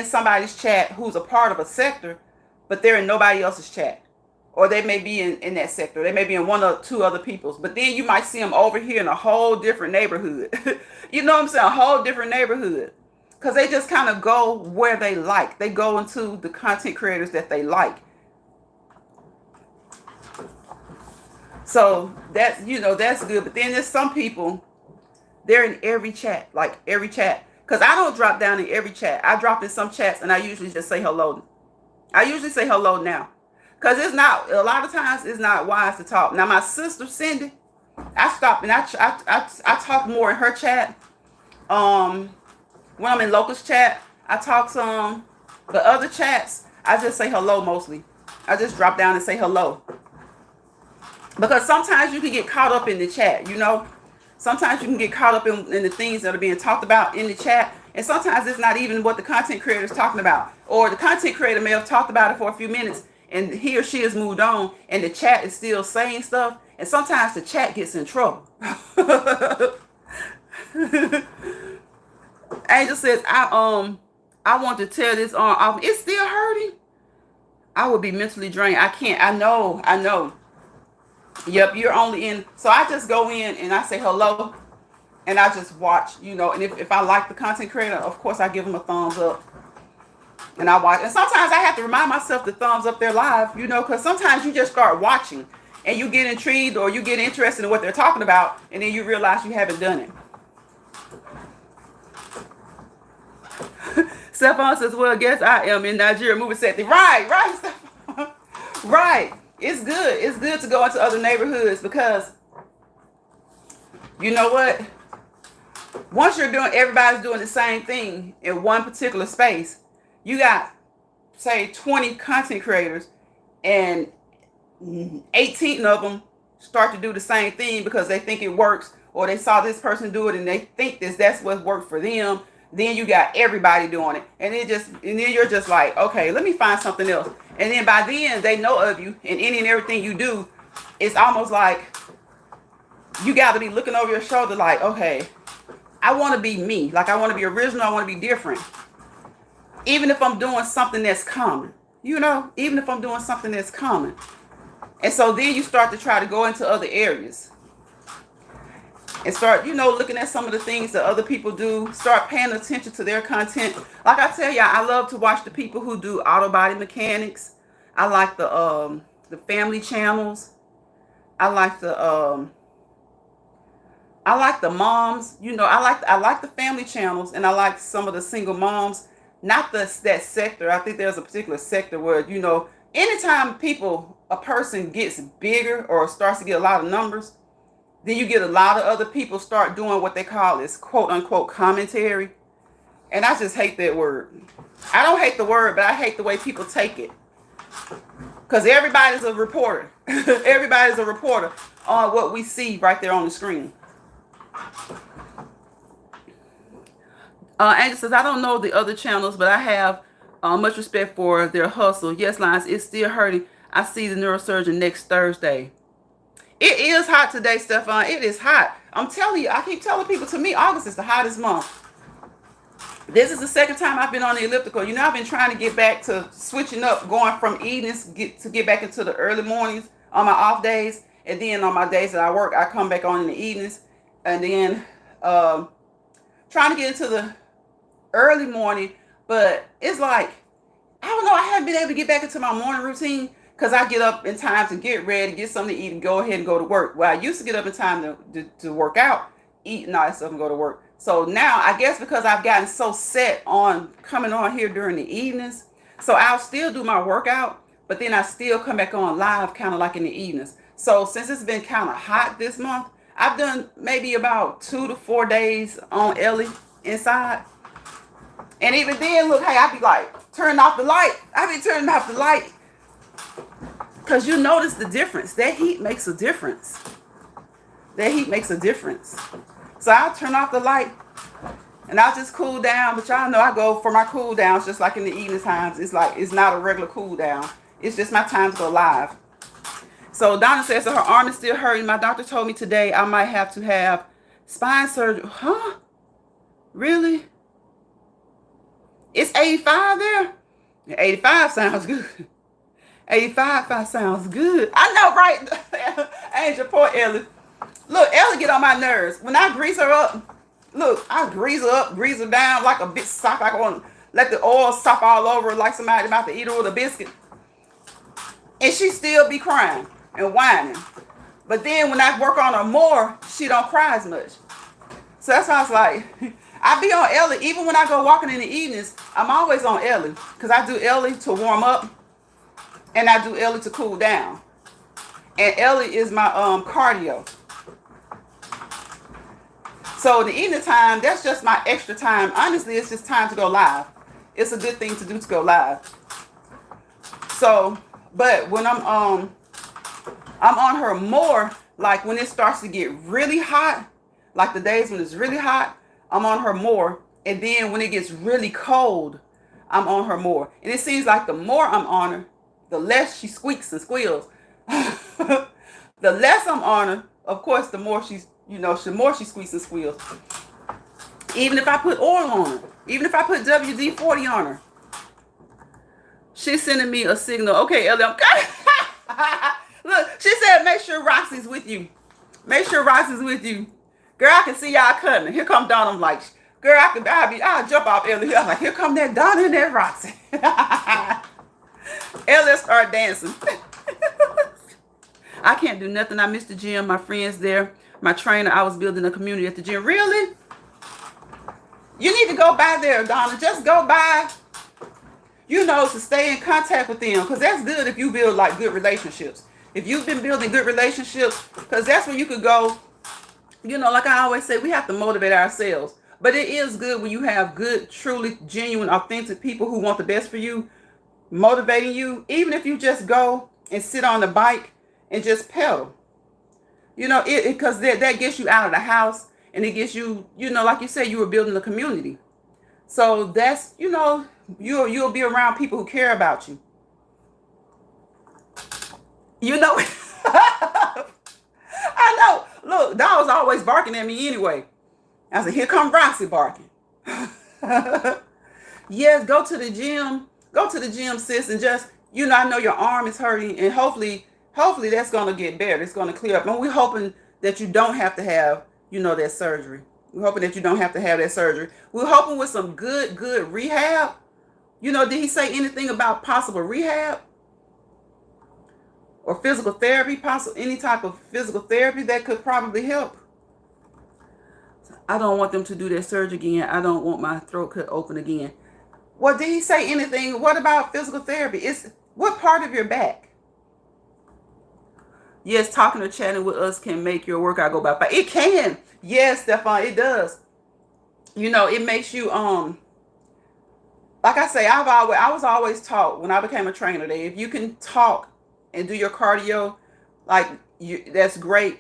somebody's chat who's a part of a sector, but they're in nobody else's chat. Or they may be in that sector. They may be in 1 or 2 other people's. But then you might see them over here in a whole different neighborhood. You know what I'm saying? A whole different neighborhood. Because they just kind of go where they like. They go into the content creators that they like. So that's good. But then there's some people, they're in every chat. Like every chat. Because I don't drop down in every chat. I drop in some chats and I usually just say hello. I usually say hello now. Because a lot of times it's not wise to talk. Now, my sister, Cindy, I stop and I talk more in her chat. When I'm in Locust chat, I talk some. But other chats, I just say hello mostly. I just drop down and say hello. Because sometimes you can get caught up in the chat, Sometimes you can get caught up in the things that are being talked about in the chat. And sometimes it's not even what the content creator is talking about. Or the content creator may have talked about it for a few minutes. And he or she has moved on, and the chat is still saying stuff. And sometimes the chat gets in trouble. Angel says, I want to tear this arm off. It's still hurting. I would be mentally drained. I can't. I know. Yep, you're only in. So I just go in and I say hello. And I just watch, And if I like the content creator, of course I give them a thumbs up. And I watch. And sometimes I have to remind myself to thumbs up their live, because sometimes you just start watching and you get intrigued or you get interested in what they're talking about. And then you realize you haven't done it. Stephon says, well, I guess I am in Nigeria movie set. Right, Stephon. Right. It's good. It's good to go into other neighborhoods because you know what? Once everybody's doing the same thing in one particular space, you got, say, 20 content creators, and 18 of them start to do the same thing because they think it works, or they saw this person do it and they think that's what worked for them. Then you got everybody doing it, and then you're just like, okay, let me find something else. And then by then they know of you, and any and everything you do, it's almost like you got to be looking over your shoulder like, okay, I want to be me. Like, I want to be original. I want to be different. Even if I'm doing something that's common, even if I'm doing something that's common. And so then you start to try to go into other areas and start, looking at some of the things that other people do, start paying attention to their content. Like I tell y'all, I love to watch the people who do auto body mechanics. I like the family channels. I like the moms. I like the family channels, and I like some of the single moms. Not that sector. I think there's a particular sector where, anytime a person gets bigger or starts to get a lot of numbers, then you get a lot of other people start doing what they call this quote unquote commentary. And I just hate that word. I don't hate the word, but I hate the way people take it. Because everybody's a reporter. Everybody's a reporter on what we see right there on the screen. Angel says, I don't know the other channels, but I have much respect for their hustle. Yes, Lines, it's still hurting. I see the neurosurgeon next Thursday. It is hot today, Stefan. It is hot. I'm telling you, I keep telling people, to me, August is the hottest month. This is the second time I've been on the elliptical. I've been trying to get back to switching up, going from evenings to get back into the early mornings on my off days. And then on my days that I work, I come back on in the evenings. And then trying to get into the early morning. But it's like, I don't know, I haven't been able to get back into my morning routine because I get up in time to get ready, get something to eat, and go ahead and go to work. Well, I used to get up in time to work out, eat and all that stuff, and go to work. So now, I guess because I've gotten so set on coming on here during the evenings, so I'll still do my workout, but then I still come back on live kind of like in the evenings. So since it's been kind of hot this month, I've done maybe about 2 to 4 days on Ellie inside. And even then, look, hey, I be like, turning off the light. I be turning off the light. Because you notice the difference. That heat makes a difference. That heat makes a difference. So I'll turn off the light and I'll just cool down. But y'all know I go for my cool downs just like in the evening times. It's like, it's not a regular cool down. It's just my time to go live. So Donna says that her arm is still hurting. My doctor told me today I might have to have spine surgery. Huh? Really? It's 85 there? 85 sounds good. 85 sounds good. I know, right? Angel, poor Ellie. Look, Ellie get on my nerves. When I grease her up, look, I grease her up, grease her down like a bit sock. I want to let the oil sop all over her like somebody about to eat her with a biscuit. And she still be crying and whining. But then when I work on her more, she don't cry as much. So that's why I was like, I be on Ellie. Even when I go walking in the evenings, I'm always on Ellie. Because I do Ellie to warm up. And I do Ellie to cool down. And Ellie is my cardio. So the evening time, that's just my extra time. Honestly, it's just time to go live. It's a good thing to do to go live. So, but when I'm on her more, like when it starts to get really hot, like the days when it's really hot, I'm on her more. And then when it gets really cold, I'm on her more. And it seems like the more I'm on her, the less she squeaks and squeals. The less I'm on her, of course, the more she's, the more she squeaks and squeals. Even if I put oil on her, even if I put WD-40 on her, she's sending me a signal. Okay, Ellie, I'm coming. Look, she said, make sure Roxy's with you. Make sure Roxy's with you. Girl, I can see y'all coming. Here come Donna. I'm like, girl, I'll jump off Ellie. I'm like, here come that Donna and that Roxy. Ellie start dancing. I can't do nothing. I miss the gym. My friends there. My trainer. I was building a community at the gym. Really? You need to go by there, Donna. Just go by, to stay in contact with them. Because that's good if you build like good relationships. If you've been building good relationships, because that's where you could go. Like I always say, we have to motivate ourselves. But it is good when you have good, truly genuine, authentic people who want the best for you, motivating you. Even if you just go and sit on the bike and just pedal. You know, because that gets you out of the house, and it gets you, you know, like you said, you were building a community. So that's, you know, you'll be around people who care about you. You know, I know. Look, dog's always barking at me anyway. I said, here come Roxy barking. Yes, go to the gym. Go to the gym, sis, and just, you know, I know your arm is hurting, and hopefully that's going to get better. It's going to clear up. And we're hoping that you don't have to have, you know, that surgery. We're hoping that you don't have to have that surgery. We're hoping with some good rehab. You know, did he say anything about possible rehab? Or physical therapy, any type of physical therapy that could probably help? I don't want them to do that surgery again. I don't want my throat cut open again. Well, did he say anything? What about physical therapy? What part of your back? Yes, talking or chatting with us can make your workout go by fast. It can. Yes, Stefan, it does. You know, it makes you, like I say, I was always taught when I became a trainer that if you can talk and do your cardio, that's great.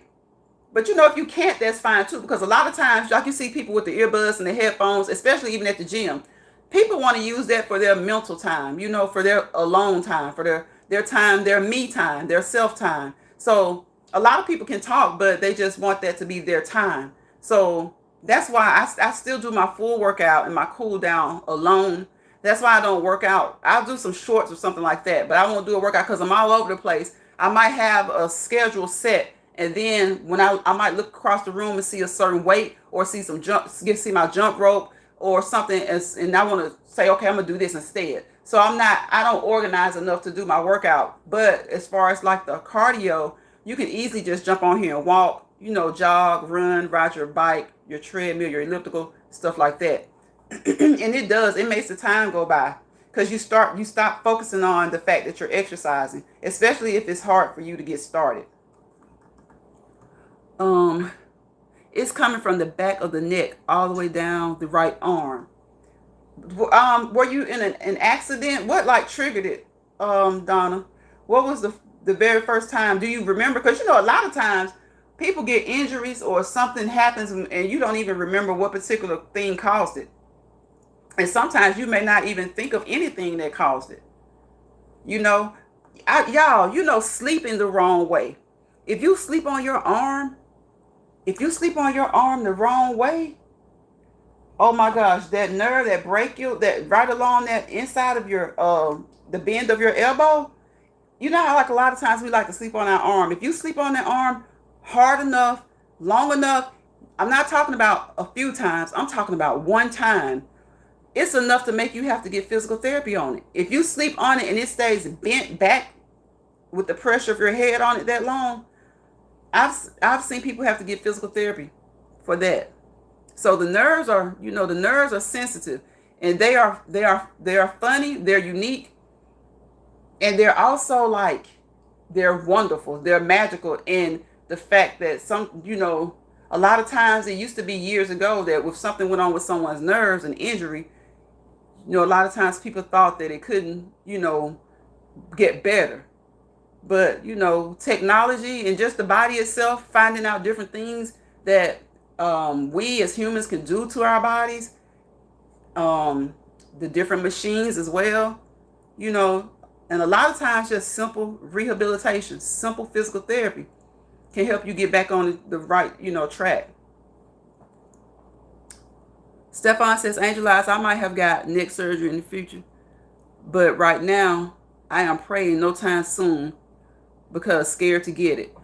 But you know, if you can't, that's fine too. Because a lot of times, like you see people with the earbuds and the headphones, especially even at the gym, people want to use that for their mental time, you know, for their alone time, for their time, their me time, their self time. So a lot of people can talk, but they just want that to be their time. So that's why I still do my full workout and my cool down alone. That's why I don't work out. I'll do some shorts or something like that, but I won't do a workout because I'm all over the place. I might have a schedule set, and then when I might look across the room and see a certain weight, or see see my jump rope or something, and I want to say, okay, I'm gonna do this instead. So I don't organize enough to do my workout. But as far as like the cardio, you can easily just jump on here and walk, you know, jog, run, ride your bike, your treadmill, your elliptical, stuff like that. And it makes the time go by, because you stop focusing on the fact that you're exercising, especially if it's hard for you to get started. It's coming from the back of the neck all the way down the right arm. Were you in an accident? What triggered it, Donna? What was the very first time? Do you remember? Because you know, a lot of times people get injuries or something happens and you don't even remember what particular thing caused it. And sometimes you may not even think of anything that caused it. You know, y'all, you know, sleeping the wrong way. If you sleep on your arm the wrong way, oh my gosh, that nerve, that brachial, that right along that inside of your, the bend of your elbow, you know how like a lot of times we like to sleep on our arm. If you sleep on that arm hard enough, long enough, I'm not talking about a few times, I'm talking about one time, it's enough to make you have to get physical therapy on it. If you sleep on it and it stays bent back with the pressure of your head on it that long, I've seen people have to get physical therapy for that. So the nerves are sensitive, and they are funny, they're unique, and they're also they're wonderful, they're magical in the fact that a lot of times it used to be years ago that if something went on with someone's nerves, an injury, a lot of times people thought that it couldn't, get better. But, technology and just the body itself, finding out different things that we as humans can do to our bodies, the different machines as well, and a lot of times just simple rehabilitation, simple physical therapy can help you get back on the right, track. Stefan says, Angel Eyes, I might have got neck surgery in the future, but right now I am praying no time soon because scared to get it.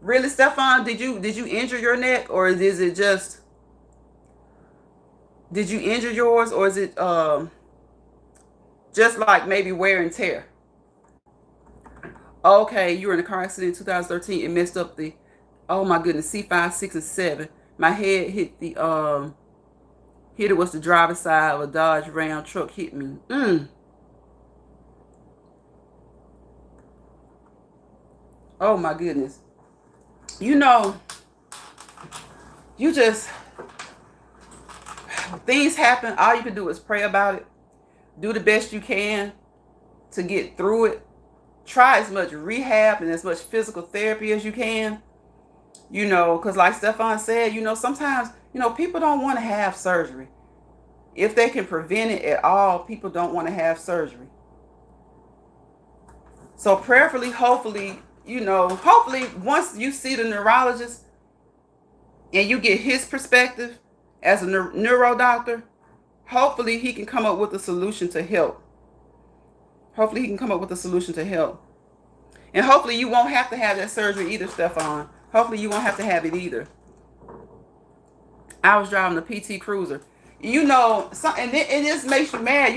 Really, Stefan, did you injure your neck, or is it just, did you injure yours, or is it just like maybe wear and tear? Okay, you were in a car accident in 2013. It messed up the, oh my goodness, C5, 6, and 7. My head hit the, hit it was the driver's side of a Dodge Ram truck hit me. Oh my goodness. Things happen. All you can do is pray about it. Do the best you can to get through it. try as much rehab and as much physical therapy as you can. You know, because like Stefan said, you know, sometimes, you know, people don't want to have surgery. If they can prevent it at all, people don't want to have surgery. So prayerfully, hopefully, you know, hopefully once you see the neurologist and you get his perspective as a neuro doctor, hopefully he can come up with a solution to help. Hopefully he can come up with a solution to help. And hopefully you won't have to have that surgery either, Stefan. Hopefully you won't have to have it either. I was driving a PT Cruiser. You know, and it just makes you mad.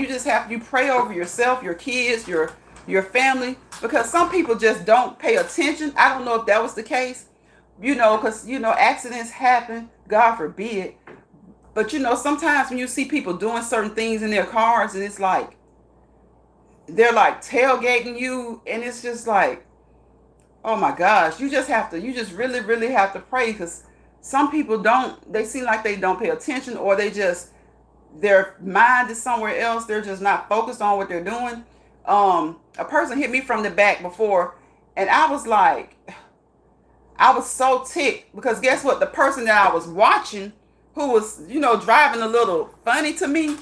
You pray over yourself, your kids, your family, because some people just don't pay attention. I don't know if that was the case, you know, because, you know, accidents happen, God forbid. But, you know, sometimes when you see people doing certain things in their cars and it's like, they're like tailgating you, and it's just like, oh my gosh, you just really, really have to pray, because some people they seem like they don't pay attention, or their mind is somewhere else. They're just not focused on what they're doing. A person hit me from the back before, and I was so ticked, because guess what? The person that I was watching, who was, you know, driving a little funny to me,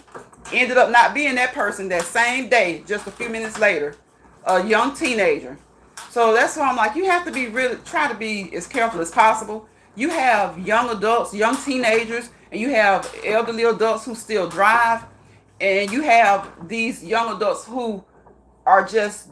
ended up not being that person that same day, just a few minutes later, a young teenager. So that's why I'm like, you have to try to be as careful as possible. You have young adults, young teenagers, and you have elderly adults who still drive, and you have these young adults who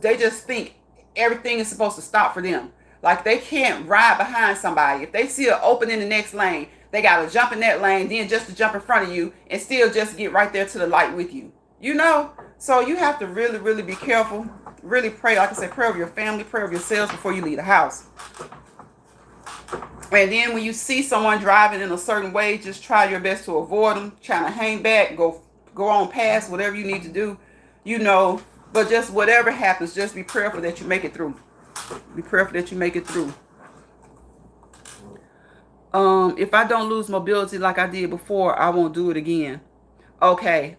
they just think everything is supposed to stop for them. Like, they can't ride behind somebody. If they see an open in the next lane, they got to jump in that lane, then just to jump in front of you and still just get right there to the light with you. You know? So you have to really, really be careful. Really pray. Like I said, pray over your family, pray over yourselves before you leave the house. And then when you see someone driving in a certain way, just try your best to avoid them. Trying to hang back, go on past, whatever you need to do. You know, but just whatever happens, just be prayerful that you make it through. Be prayerful that you make it through. If I don't lose mobility like I did before, I won't do it again. Okay.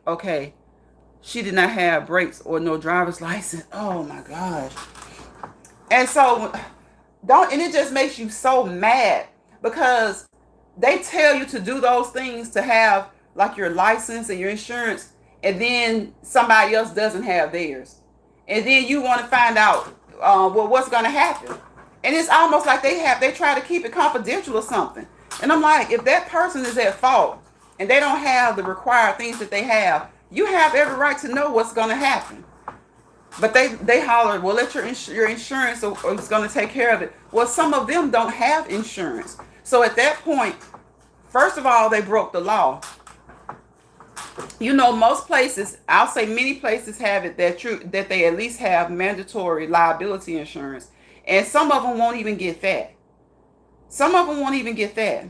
She did not have brakes or no driver's license. Oh my gosh. And so and it just makes you so mad, because they tell you to do those things to have like your license and your insurance, and then somebody else doesn't have theirs. And then you want to find out, what's going to happen. And it's almost like they try to keep it confidential or something. And I'm like, if that person is at fault and they don't have the required things that they have, you have every right to know what's going to happen. But they holler, well, let your insurance or it's going to take care of it. Well, some of them don't have insurance. So at that point, first of all, they broke the law. You know, most places, I'll say many places have it that they at least have mandatory liability insurance. And some of them won't even get that. Some of them won't even get that.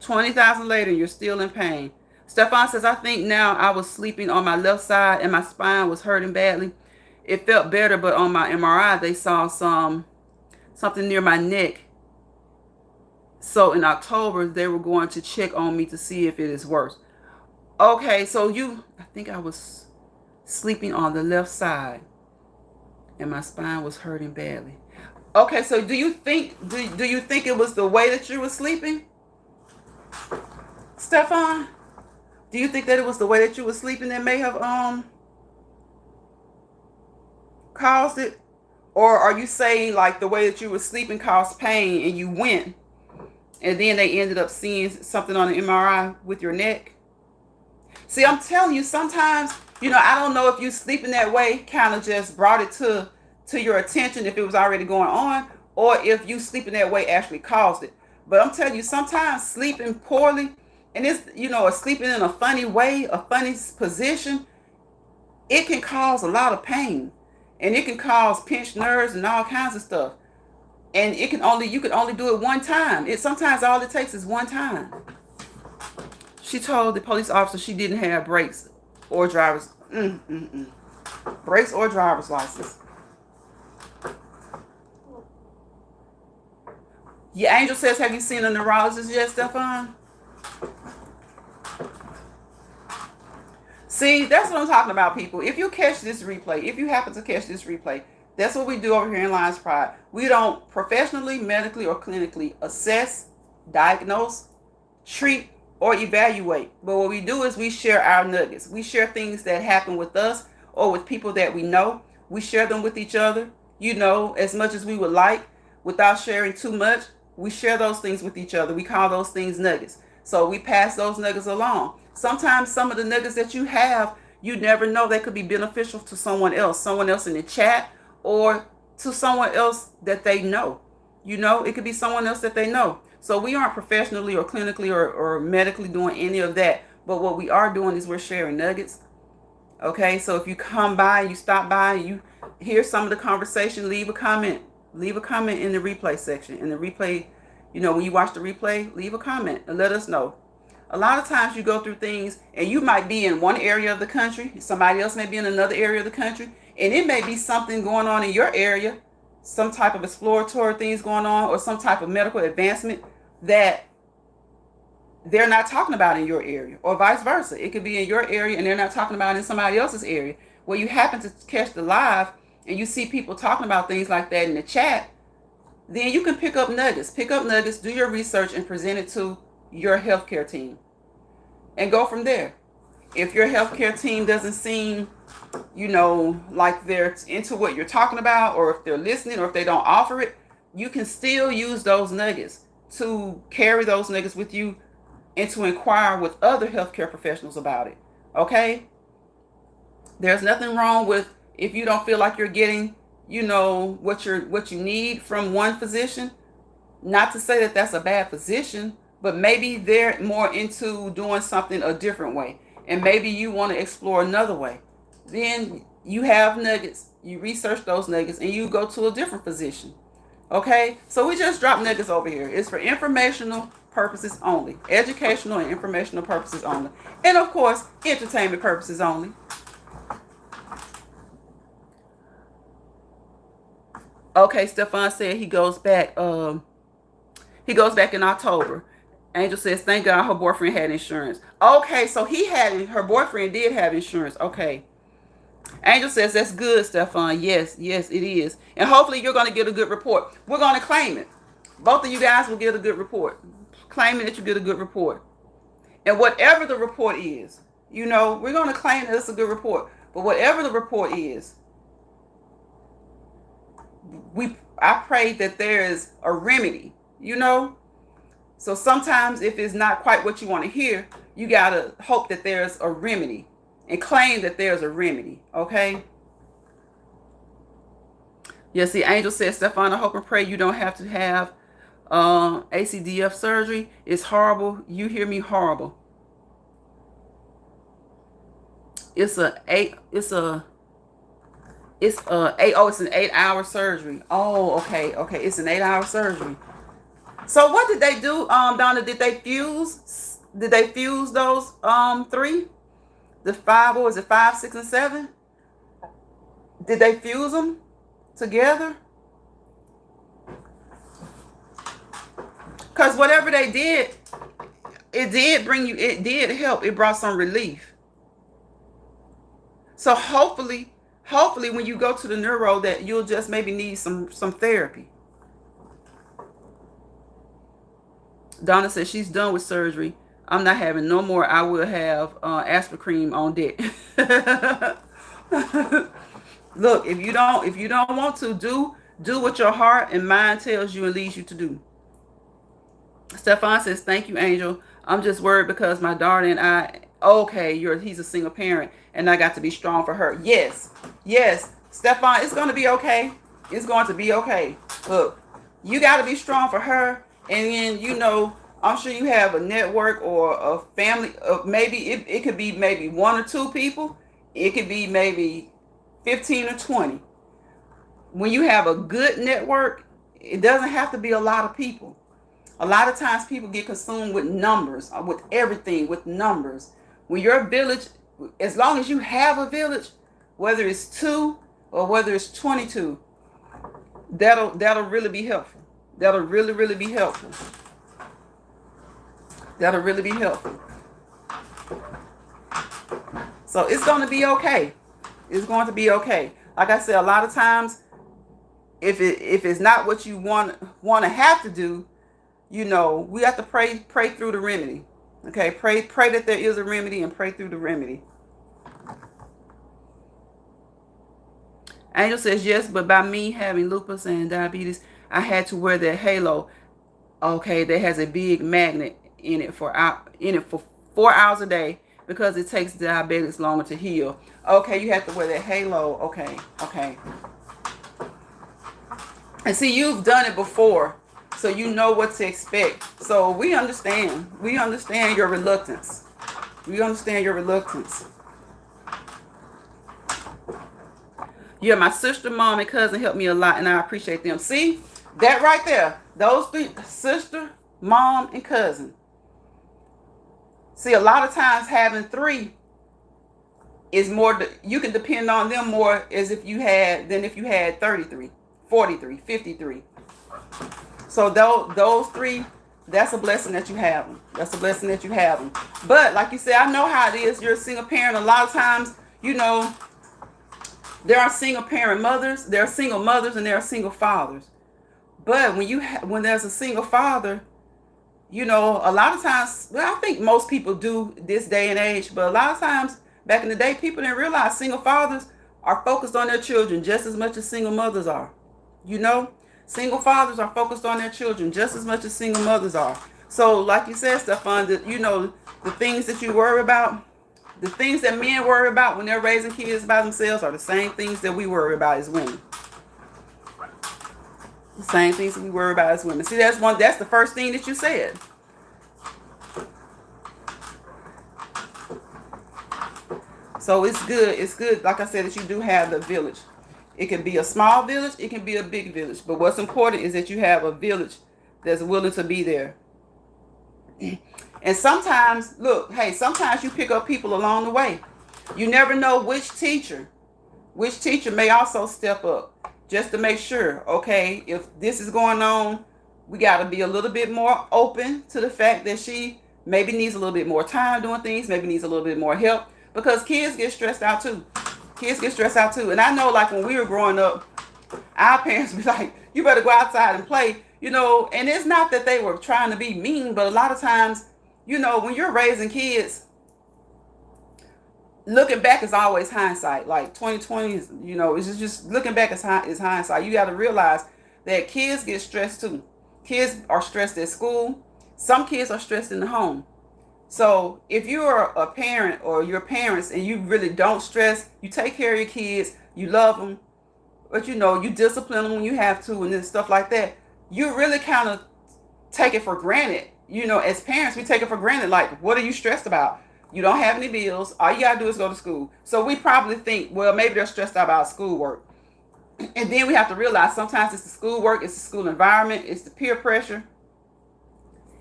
20,000 later, you're still in pain. Stefan says, I think now I was sleeping on my left side and my spine was hurting badly. It felt better, but on my MRI, they saw something near my neck. So in October, they were going to check on me to see if it is worse. Okay, so I think I was sleeping on the left side and my spine was hurting badly. Okay, so do you think it was the way that you were sleeping? Stefan, do you think that it was the way that you were sleeping that may have caused it? Or are you saying like the way that you were sleeping caused pain and you went and then they ended up seeing something on the MRI with your neck? See, I'm telling you, sometimes, I don't know if you sleeping that way kind of just brought it to your attention if it was already going on, or if you sleeping that way actually caused it. But I'm telling you, sometimes sleeping poorly, and it's, or sleeping in a funny way, a funny position, it can cause a lot of pain. And it can cause pinched nerves and all kinds of stuff. And you can only do it one time. Sometimes all it takes is one time. She told the police officer she didn't have brakes or driver's brakes or driver's license. Yeah, Angel says, have you seen a neurologist yet, Stefan? See, that's what I'm talking about, people. If you catch this replay, if you happen to catch this replay, that's what we do over here in Lions Pride. We don't professionally, medically, or clinically assess, diagnose, treat, or evaluate. But what we do is we share our nuggets. We share things that happen with us or with people that we know. We share them with each other, as much as we would like, without sharing too much. We share those things with each other. We call those things nuggets. So we pass those nuggets along. Sometimes some of the nuggets that you have, you never know, they could be beneficial to someone else in the chat, or to someone else that they know. It could be someone else that they know. So we aren't professionally or clinically or medically doing any of that. But what we are doing is we're sharing nuggets. Okay, so if you come by, you stop by, and you hear some of the conversation, leave a comment. Leave a comment in the replay section. In the replay, when you watch the replay, leave a comment and let us know. A lot of times you go through things and you might be in one area of the country. Somebody else may be in another area of the country. And it may be something going on in your area, some type of exploratory things going on, or some type of medical advancement that they're not talking about in your area, or vice versa. It could be in your area and they're not talking about it in somebody else's area. Well, you happen to catch the live and you see people talking about things like that in the chat, then you can pick up nuggets, do your research, and present it to your healthcare team and go from there. If your healthcare team doesn't seem, like they're into what you're talking about, or if they're listening, or if they don't offer it, you can still use those nuggets to carry those nuggets with you and to inquire with other healthcare professionals about it. Okay? There's nothing wrong with, if you don't feel like you're getting, what you need from one physician. Not to say that that's a bad physician, but maybe they're more into doing something a different way, and maybe you want to explore another way. Then you have nuggets, you research those nuggets, and you go to a different physician. Okay, so we just drop nuggets over here. It's for informational purposes only, educational and informational purposes only, and of course entertainment purposes only. Okay, Stefan said he goes back in October. Angel says, thank God her boyfriend had insurance. Okay, so her boyfriend did have insurance. Okay. Angel says, that's good, Stefan. Yes, it is. And hopefully you're going to get a good report. We're going to claim it. Both of you guys will get a good report. Claiming that you get a good report. And whatever the report is, we're going to claim that it's a good report. But whatever the report is, I pray that there is a remedy, So sometimes if it's not quite what you want to hear, you got to hope that there's a remedy and claim that there's a remedy, okay? Yes, the angel says, Stefan, I hope and pray you don't have to have ACDF surgery. It's horrible. You hear me? Horrible. It's an 8-hour surgery. Oh, okay. It's an 8-hour surgery. So what did they do, Donna? Did they fuse? Did they fuse those 3? The 5, what was it, 5, 6, and 7? Did they fuse them together? Because whatever they did, it did help. It brought some relief. So hopefully when you go to the neuro, that you'll just maybe need some therapy. Donna says she's done with surgery. I'm not having no more. I will have aspirin on deck. Look, if you don't want to, do what your heart and mind tells you and leads you to do. Stefan says, thank you, Angel. I'm just worried because my daughter and I, he's a single parent, and I got to be strong for her. Yes, Stefan, it's going to be okay. It's going to be okay. Look, you got to be strong for her, and then, I'm sure you have a network or a family of maybe, it could be maybe 1 or 2 people. It could be maybe 15 or 20. When you have a good network, it doesn't have to be a lot of people. A lot of times people get consumed with numbers, with everything, with numbers. When your village, as long as you have a village, whether it's 2 or whether it's 22, that'll really be helpful. That'll really be helpful. So it's going to be okay. It's going to be okay. Like I said, a lot of times, if it's not what you want to have to do, we have to pray through the remedy. Okay, pray that there is a remedy, and pray through the remedy. Angel says yes, but by me having lupus and diabetes, I had to wear that halo. Okay, that has a big magnet in it for 4 hours a day because it takes diabetics longer to heal. Okay, you have to wear that halo. Okay. And see, you've done it before, so you know what to expect. So we understand. We understand your reluctance. Yeah, my sister, mom, and cousin helped me a lot, and I appreciate them. See, that right there, those three, sister, mom, and cousin. See, a lot of times having three is more, you can depend on them more as if you had 33, 43, 53. So those three, that's a blessing that you have them. But like you said, I know how it is. You're a single parent. A lot of times, there are single parent mothers, there are single mothers, and there are single fathers. But when there's a single father, a lot of times, well, I think most people do this day and age, but a lot of times back in the day, people didn't realize single fathers are focused on their children just as much as single mothers are. Single fathers are focused on their children just as much as single mothers are. So like you said, Stefan, the things that you worry about, the things that men worry about when they're raising kids by themselves are the same things that we worry about as women. The same things that we worry about as women. See, that's the first thing that you said. So it's good, like I said, that you do have the village. It can be a small village, it can be a big village. But what's important is that you have a village that's willing to be there. And sometimes, sometimes you pick up people along the way. You never know which teacher may also step up just to make sure, okay, if this is going on, we got to be a little bit more open to the fact that she maybe needs a little bit more time doing things, maybe needs a little bit more help, because kids get stressed out too. And I know, like, when we were growing up, our parents would be like, you better go outside and play, and it's not that they were trying to be mean, but a lot of times, when you're raising kids, looking back is always hindsight. Like 2020 is, it's just looking back is hindsight. You got to realize that kids get stressed too. Kids are stressed at school. Some kids are stressed in the home. So if you're a parent or your parents and you really don't stress, you take care of your kids, you love them, but you discipline them when you have to and then stuff like that, you really kind of take it for granted. As parents, we take it for granted. Like, what are you stressed about? You don't have any bills. All you got to do is go to school. So we probably think, well, maybe they're stressed out about schoolwork. And then we have to realize sometimes it's the schoolwork, it's the school environment, it's the peer pressure.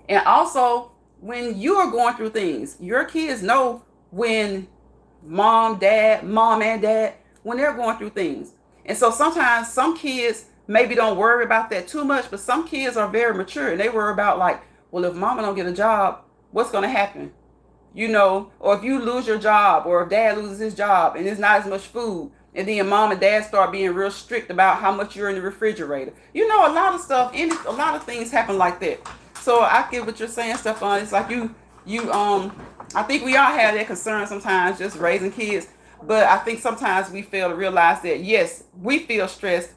And also, when you are going through things, your kids know when mom and dad, when they're going through things. And so sometimes some kids maybe don't worry about that too much, but some kids are very mature and they worry about, like, well, if mama don't get a job, what's going to happen? Or if you lose your job, or if dad loses his job and there's not as much food, and then mom and dad start being real strict about how much you're in the refrigerator. A lot of stuff, a lot of things happen like that. So I get what you're saying, Stefan. It's like I think we all have that concern sometimes, just raising kids. But I think sometimes we fail to realize that, yes, we feel stressed,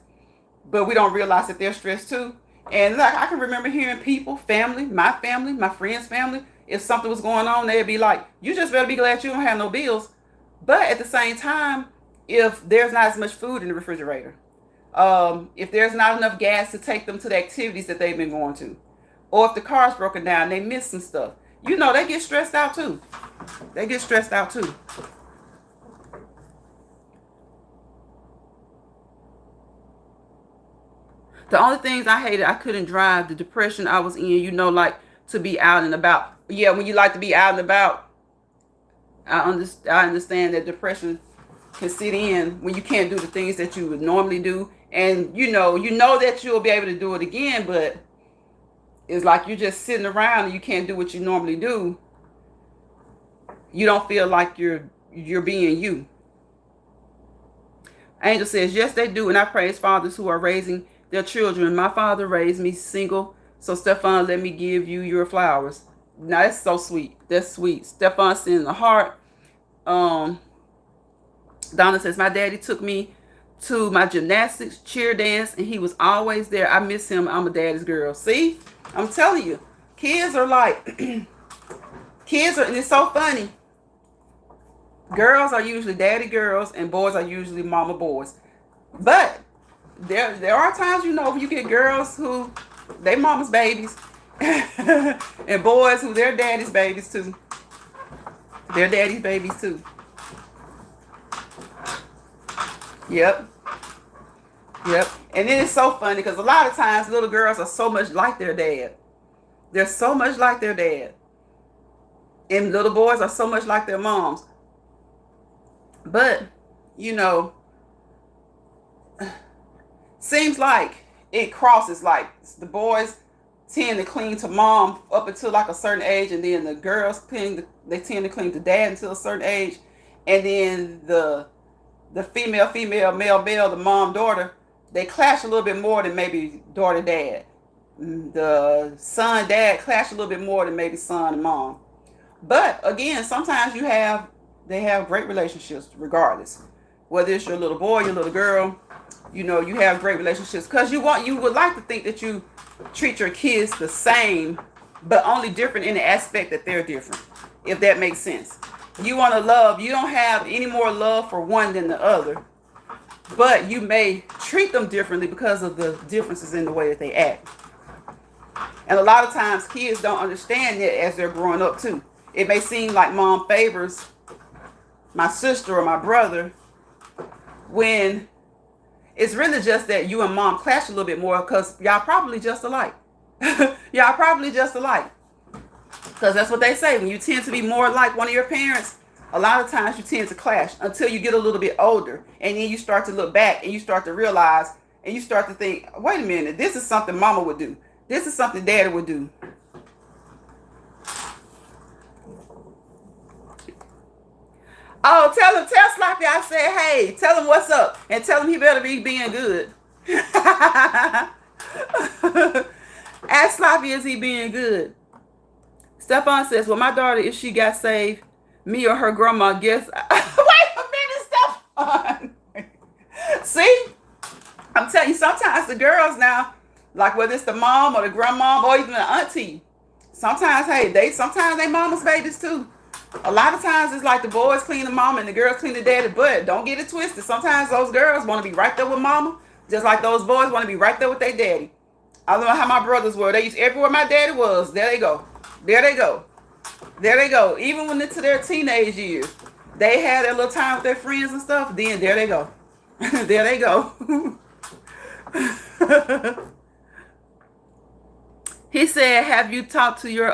but we don't realize that they're stressed too. And like, I can remember hearing people, my friends' family, if something was going on, they'd be like, you just better be glad you don't have no bills. But at the same time, if there's not as much food in the refrigerator, if there's not enough gas to take them to the activities that they've been going to, or if the car's broken down, they miss some stuff, they get stressed out too. The only things I hated, I couldn't drive, the depression I was in, like to be out and about. Yeah, when you like to be out and about, I understand that depression can sit in when you can't do the things that you would normally do. And you know that you'll be able to do it again, but it's like you're just sitting around and you can't do what you normally do. You don't feel like you're you're being you. Angel says, yes, they do. And I praise fathers who are raising their children. My father raised me single. So, Stefan, let me give you your flowers. Now, that's so sweet. That's sweet. Stefan sending the heart. Donna says, my daddy took me to my gymnastics, cheer dance, and he was always there. I miss him. I'm a daddy's girl. See? I'm telling you. Kids are like, and it's so funny. Girls are usually daddy girls and boys are usually mama boys. But there are times, when you get girls who they mama's babies and boys who they're daddy's babies too. They're daddy's babies too. Yep. And then it's so funny because a lot of times little girls are so much like their dad. They're so much like their dad. And little boys are so much like their moms. But, seems like it crosses, like the boys tend to cling to mom up until like a certain age, and then the girls tend to cling to dad until a certain age, and then the female, male, the mom, daughter, they clash a little bit more than maybe daughter, dad. The son, dad clash a little bit more than maybe son and mom. But again, sometimes they have great relationships regardless. Whether it's your little boy, your little girl, you have great relationships because you would like to think that you treat your kids the same, but only different in the aspect that they're different, if that makes sense. You want to love, you don't have any more love for one than the other, but you may treat them differently because of the differences in the way that they act. And a lot of times kids don't understand that as they're growing up too. It may seem like mom favors my sister or my brother when it's really just that you and mom clash a little bit more because y'all probably just alike. Y'all probably just alike. Because that's what they say. When you tend to be more like one of your parents, a lot of times you tend to clash until you get a little bit older. And then you start to look back and you start to realize and you start to think, wait a minute, this is something mama would do. This is something daddy would do. Oh, tell Sloppy I said, hey, tell him what's up. And tell him he better be being good. Ask Sloppy, is he being good? Stefan says, well, my daughter, if she got saved, me or her grandma, guess. Wait a minute, Stefan. See? I'm telling you, sometimes the girls now, like whether it's the mom or the grandmom or even the auntie, sometimes they mama's babies too. A lot of times it's like the boys clean the mama and the girls clean the daddy, but don't get it twisted. Sometimes those girls want to be right there with mama, just like those boys want to be right there with their daddy. I don't know how my brothers were. They used everywhere my daddy was. There they go. There they go. There they go. Even when into their teenage years, they had their little time with their friends and stuff. Then there they go. There they go. He said, have you talked to your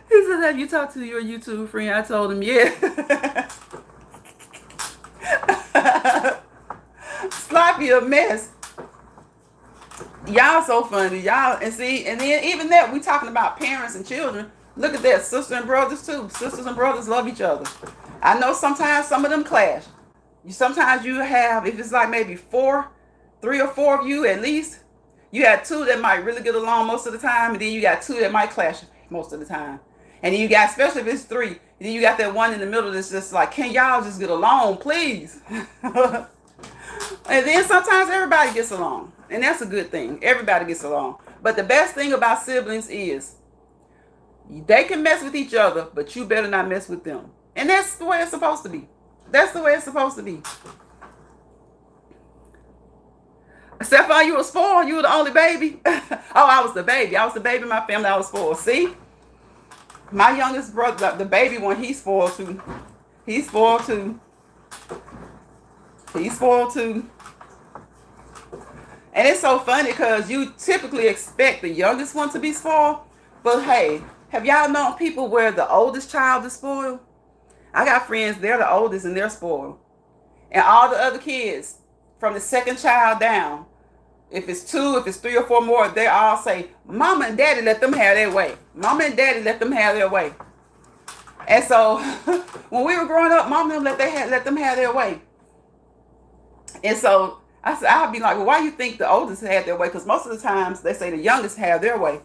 he said, have you talked to your YouTube friend? I told him, yeah. Sloppy a mess. Y'all so funny. Y'all, and see, and then even that, we talking about parents and children. Look at that, sisters and brothers too. Sisters and brothers love each other. I know sometimes some of them clash. Sometimes you have, if it's like maybe 3 or 4 of you at least, you have 2 that might really get along most of the time, and then you got 2 that might clash most of the time. And then you got, especially if it's 3, and then you got that one in the middle that's just like, can y'all just get along, please? And then sometimes everybody gets along, and that's a good thing. Everybody gets along. But the best thing about siblings is they can mess with each other, but you better not mess with them. And that's the way it's supposed to be. That's the way it's supposed to be. Stefan, you were spoiled. You were the only baby. Oh, I was the baby. I was the baby in my family. I was spoiled. See? My youngest brother, the baby one, he's spoiled too. He's spoiled too. He's spoiled too. And it's so funny because you typically expect the youngest one to be spoiled. But hey, have y'all known people where the oldest child is spoiled? I got friends, they're the oldest and they're spoiled. And all the other kids, from the second child down, If it's two, if it's three or four more, they all say, Mama and Daddy let them have their way. Mama and Daddy let them have their way. And so when we were growing up, Mama and them let them have their way. And so I'll be like, well, why you think the oldest had their way? Because most of the times they say the youngest have their way.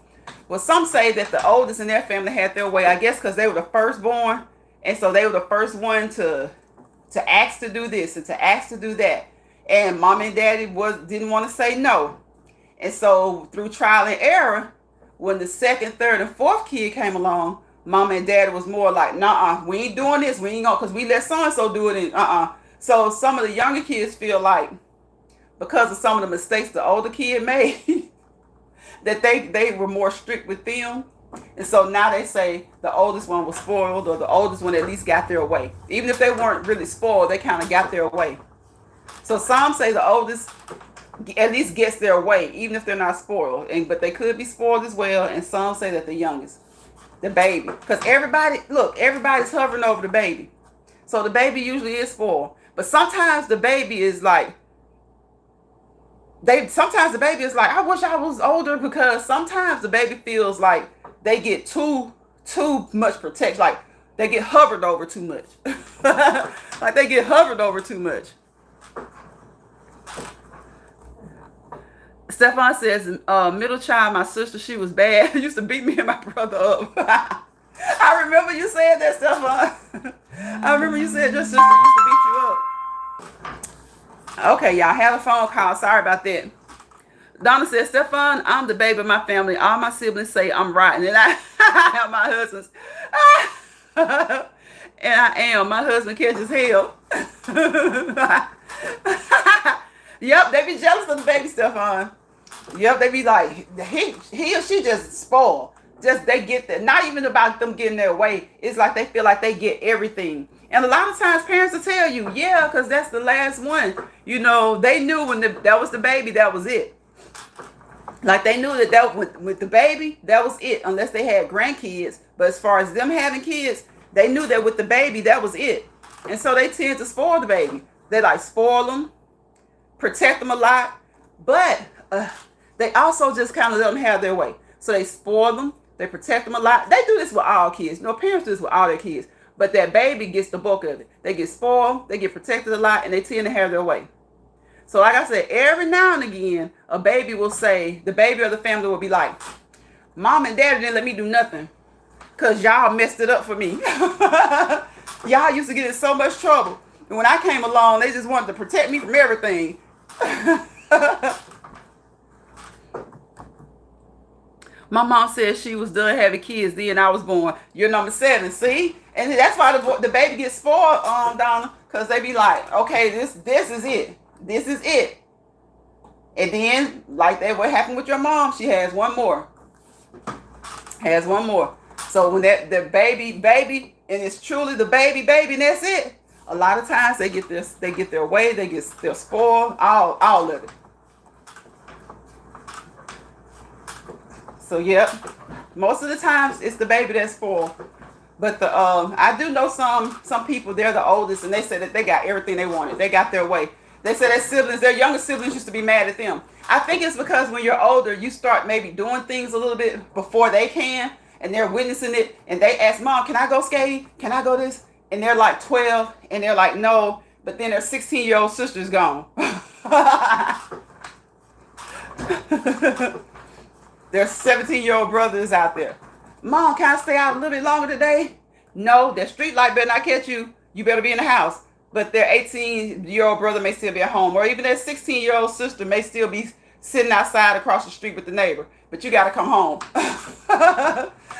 Well, some say that the oldest in their family had their way, I guess because they were the firstborn. And so they were the first one to ask to do this and to ask to do that. And Mom and Daddy didn't want to say no. And so through trial and error, when the second, third, and fourth kid came along, Mom and Daddy was more like, nah, we ain't doing this. We ain't gonna, because we let so-and-so do it. And So some of the younger kids feel like, because of some of the mistakes the older kid made, that they were more strict with them. And so now they say the oldest one was spoiled, or the oldest one at least got their way. Even if they weren't really spoiled, they kind of got their way. So some say the oldest at least gets their way, even if they're not spoiled. But they could be spoiled as well. And some say that the youngest, the baby. Because everybody's hovering over the baby. So the baby usually is spoiled. But sometimes the baby is like, sometimes the baby is like, I wish I was older, because sometimes the baby feels like they get too much protection. Like they get hovered over too much. Like they get hovered over too much. Stefan says, middle child, my sister, she was bad. Used to beat me and my brother up. I remember you saying that, Stefan. I remember you said your sister used to beat you up. Okay, y'all, had a phone call. Sorry about that. Donna says, Stefan, I'm the baby of my family. All my siblings say I'm rotten. And I have my husband's. And I am. My husband catches hell. Yep, they be jealous of the baby, Stefan. Yep, they be like, he or she just spoiled. Just they get that. Not even about them getting their way. It's like they feel like they get everything. And a lot of times parents will tell you, yeah, because that's the last one. You know, they knew when that was the baby, that was it. Like they knew that with the baby, that was it, unless they had grandkids. But as far as them having kids, they knew that with the baby, that was it. And so they tend to spoil the baby. They like spoil them, protect them a lot, but they also just kind of let them have their way. So they spoil them, they protect them a lot. They do this with all kids. You know, parents do this with all their kids. But that baby gets the bulk of it. They get spoiled, they get protected a lot, and they tend to have their way. So like I said, every now and again, a baby will say, the baby of the family will be like, Mom and Daddy didn't let me do nothing because y'all messed it up for me. Y'all used to get in so much trouble. And when I came along, they just wanted to protect me from everything. My mom said she was done having kids then I was born. You're number 7, see? And that's why the baby gets spoiled, Donna, because they be like, okay, this is it. This is it. And then, like that, what happened with your mom, she has one more. Has one more. So when the baby, and it's truly the baby, and that's it. A lot of times they get their way, they're spoiled, all of it. So yep, most of the times it's the baby that's spoiled. But I do know some people, they're the oldest, and they say that they got everything they wanted. They got their way. They say their younger siblings used to be mad at them. I think it's because when you're older, you start maybe doing things a little bit before they can, and they're witnessing it, and they ask, Mom, can I go skating? Can I go this? And they're like 12, and they're like, no, but then their 16-year-old sister's gone. Their 17-year-old brother is out there. Mom, can I stay out a little bit longer today? No, that street light better not catch you. You better be in the house. But their 18-year-old brother may still be at home. Or even their 16-year-old sister may still be sitting outside across the street with the neighbor. But you got to come home.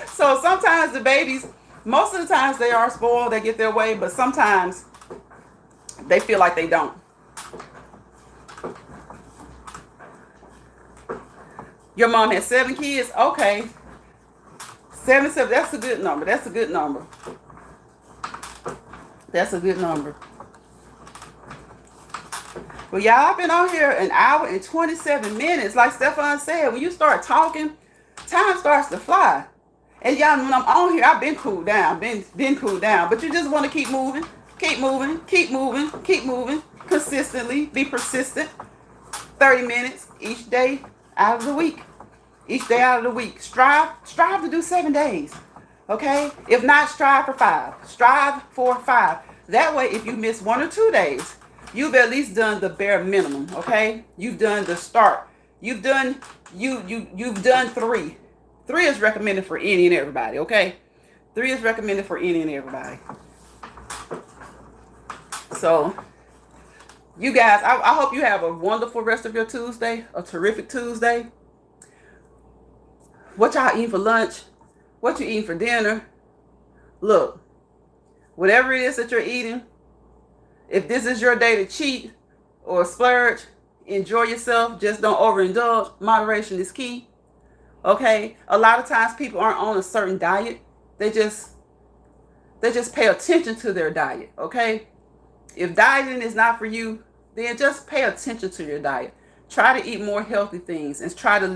So sometimes the babies, most of the times they are spoiled. They get their way. But sometimes they feel like they don't. Your mom had 7 kids? Okay. 7, that's a good number. That's a good number. That's a good number. Well, y'all, I've been on here an hour and 27 minutes. Like Stefan said, when you start talking, time starts to fly. And y'all, when I'm on here, I've been cooled down, been cooled down. But you just want to keep moving, keep moving, keep moving, keep moving, consistently, be persistent. 30 minutes each day out of the week. Each day out of the week. Strive to do 7 days. Okay? If not, strive for 5. Strive for 5. That way, if you miss 1 or 2 days, you've at least done the bare minimum. Okay? You've done the start. You've done 3. 3 is recommended for any and everybody. Okay? 3 is recommended for any and everybody. So, you guys, I hope you have a wonderful rest of your Tuesday. A terrific Tuesday. What y'all eating for lunch? What you eating for dinner? Look, whatever it is that you're eating, if this is your day to cheat or splurge, enjoy yourself. Just don't overindulge. Moderation is key. Okay? A lot of times people aren't on a certain diet. They just pay attention to their diet. Okay? If dieting is not for you, then just pay attention to your diet. Try to eat more healthy things and try to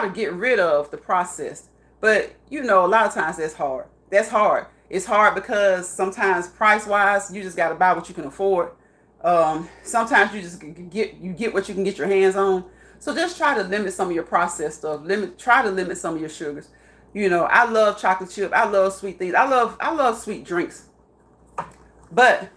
get rid of the processed. But, you know, a lot of times that's hard. That's hard. It's hard because sometimes price-wise, you just got to buy what you can afford. Sometimes you just get what you can get your hands on. So just try to limit some of your processed stuff. Try to limit some of your sugars. You know, I love chocolate chip. I love sweet things. I love sweet drinks. But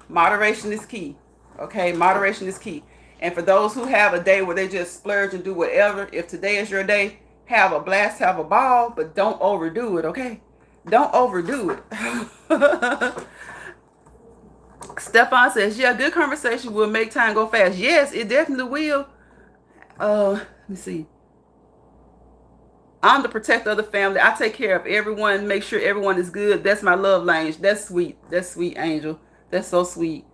moderation is key. Okay, moderation is key. And for those who have a day where they just splurge and do whatever, if today is your day, have a blast, have a ball, but don't overdo it, okay? Don't overdo it. Stefan says, yeah, good conversation will make time go fast. Yes, it definitely will. Let me see. I'm the protector of the family. I take care of everyone, make sure everyone is good. That's my love language. That's sweet. That's sweet, Angel. That's so sweet.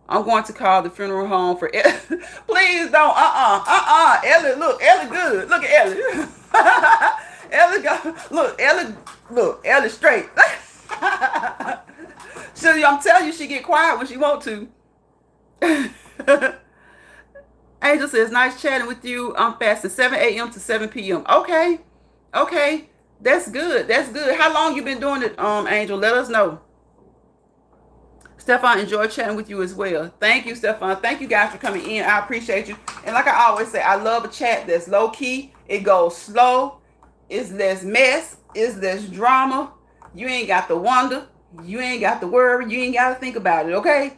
I'm going to call the funeral home for please don't. Ellie, look, Ellie good. Look at Ellie. Ellie go. Look, Ellie straight. I'm telling you, she get quiet when she want to. Angel says, nice chatting with you. I'm fasting 7 a.m. to 7 p.m. Okay. That's good. How long you been doing it, Angel? Let us know. Stefan, enjoy chatting with you as well. Thank you, Stefan. Thank you guys for coming in. I appreciate you. And like I always say, I love a chat that's low key. It goes slow. It's less mess. It's less drama. You ain't got to wonder. You ain't got to worry. You ain't got to think about it. Okay?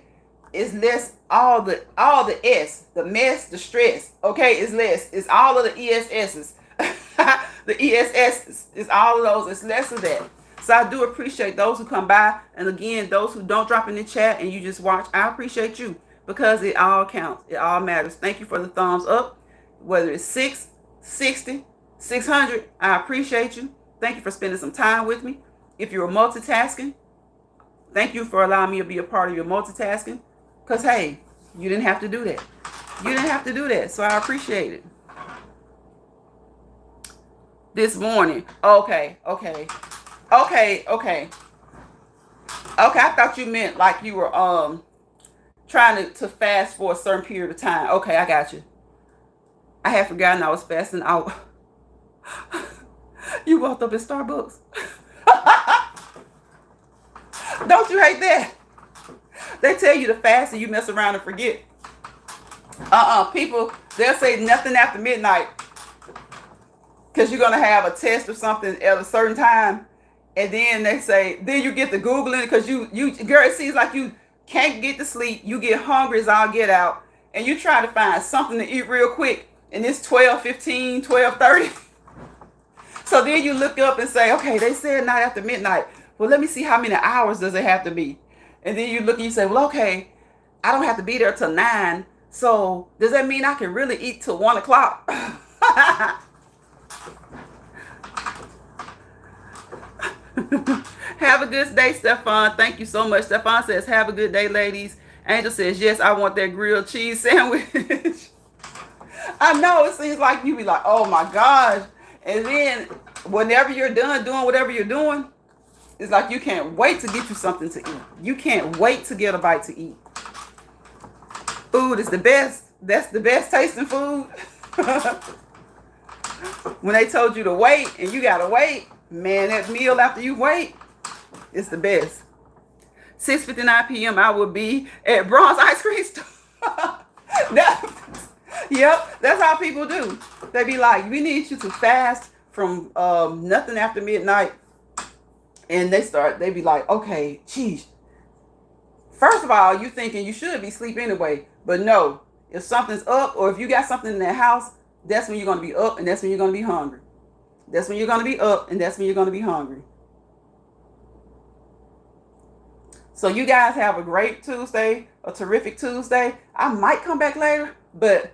It's less all the S, the mess, the stress. Okay? It's less. It's all of the ESSs. The ESSs. It's all of those. It's less of that. So I do appreciate those who come by. And again, those who don't drop in the chat and you just watch, I appreciate you because it all counts. It all matters. Thank you for the thumbs up. Whether it's 6, 60, 600, I appreciate you. Thank you for spending some time with me. If you're multitasking, thank you for allowing me to be a part of your multitasking. Because, hey, you didn't have to do that. You didn't have to do that. So I appreciate it. This morning. Okay. I thought you meant like you were trying to fast for a certain period of time. Okay, I got you. I had forgotten I was fasting out. You walked up at Starbucks. Don't you hate that? They tell you to fast and you mess around and forget. People, they'll say nothing after midnight because you're going to have a test or something at a certain time. And then they say, then you get to Googling because you girl, it seems like you can't get to sleep. You get hungry as all get out. And you try to find something to eat real quick. And it's 12:15, 12:30. So then you look up and say, okay, they said not after midnight. Well, let me see how many hours does it have to be. And then you look and you say, well, okay, I don't have to be there till 9. So does that mean I can really eat till 1 o'clock? Have a good day, Stefan. Thank you so much. Stefan says, have a good day, ladies. Angel says, yes, I want that grilled cheese sandwich. I know, it seems like you be like, oh my gosh. And then whenever you're done doing whatever you're doing, it's like you can't wait to get you something to eat. You can't wait to get a bite to eat. Food is the best. That's the best tasting food. When they told you to wait and you gotta wait, man, that meal after you wait, it's the best. 6:59 p.m. I will be at Bronze Ice Cream Store. Yep, that's how people do. They be like, we need you to fast from nothing after midnight. And they be like, okay, geez. First of all, you thinking you should be asleep anyway. But no, if something's up or if you got something in that house, that's when you're going to be up and that's when you're going to be hungry. That's when you're going to be up and that's when you're going to be hungry. So you guys have a great Tuesday, a terrific Tuesday. I might come back later, but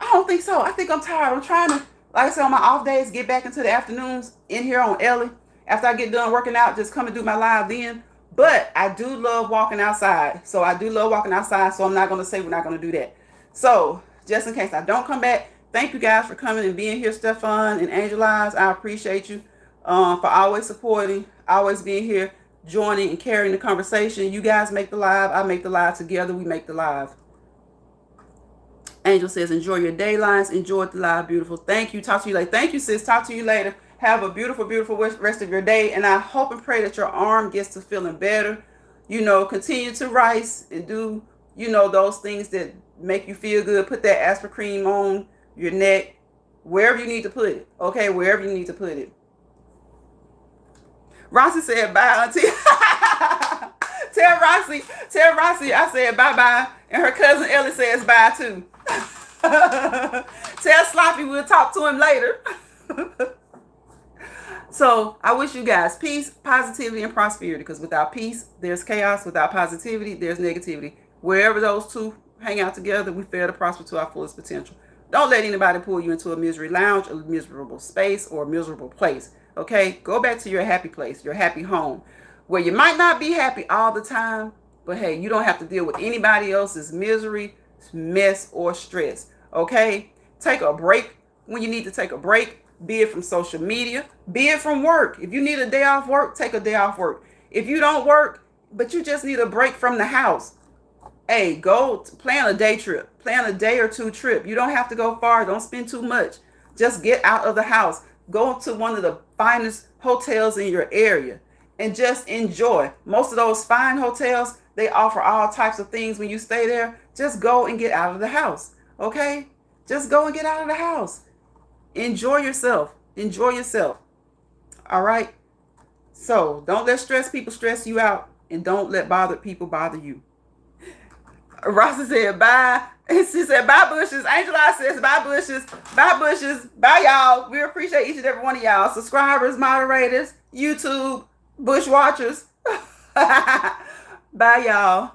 I don't think so. I think I'm tired. I'm trying to, like I said, on my off days, get back into the afternoons in here on Ellie. After I get done working out, just come and do my live then. But I do love walking outside. So I do love walking outside. So I'm not going to say we're not going to do that. So just in case I don't come back, thank you guys for coming and being here, Stefan and Angel Eyes. I appreciate you for always supporting, always being here, joining and carrying the conversation. You guys make the live. I make the live. Together we make the live. Angel says, enjoy your day, Lines. Enjoy the live. Beautiful. Thank you. Talk to you later. Thank you, sis. Talk to you later. Have a beautiful, beautiful rest of your day. And I hope and pray that your arm gets to feeling better. You know, continue to rise and do, you know, those things that make you feel good. Put that aspirin cream on your neck, wherever you need to put it. Okay, wherever you need to put it. Rossi said, bye, Auntie. Tell Rossi I said bye-bye. And her cousin Ellie says bye, too. Tell Sloppy we'll talk to him later. So I wish you guys peace, positivity, and prosperity. Because without peace, there's chaos. Without positivity, there's negativity. Wherever those two hang out together, we fail to prosper to our fullest potential. Don't let anybody pull you into a misery lounge, a miserable space, or a miserable place. Okay? Go back to your happy place, your happy home, where you might not be happy all the time, but hey, you don't have to deal with anybody else's misery, mess, or stress. Okay? Take a break when you need to take a break, be it from social media, be it from work. If you need a day off work, take a day off work. If you don't work, but you just need a break from the house, hey, go plan a day trip. Plan a day or two trip. You don't have to go far. Don't spend too much. Just get out of the house. Go to one of the finest hotels in your area and just enjoy. Most of those fine hotels, they offer all types of things when you stay there. Just go and get out of the house. Okay? Just go and get out of the house. Enjoy yourself. Enjoy yourself. All right? So don't let stress people stress you out, and don't let bothered people bother you. Rossi said bye. And she said bye, bushes. Angel Eye says bye, bushes. Bye, bushes. Bye, y'all. We appreciate each and every one of y'all. Subscribers, moderators, YouTube, bush watchers. Bye, y'all.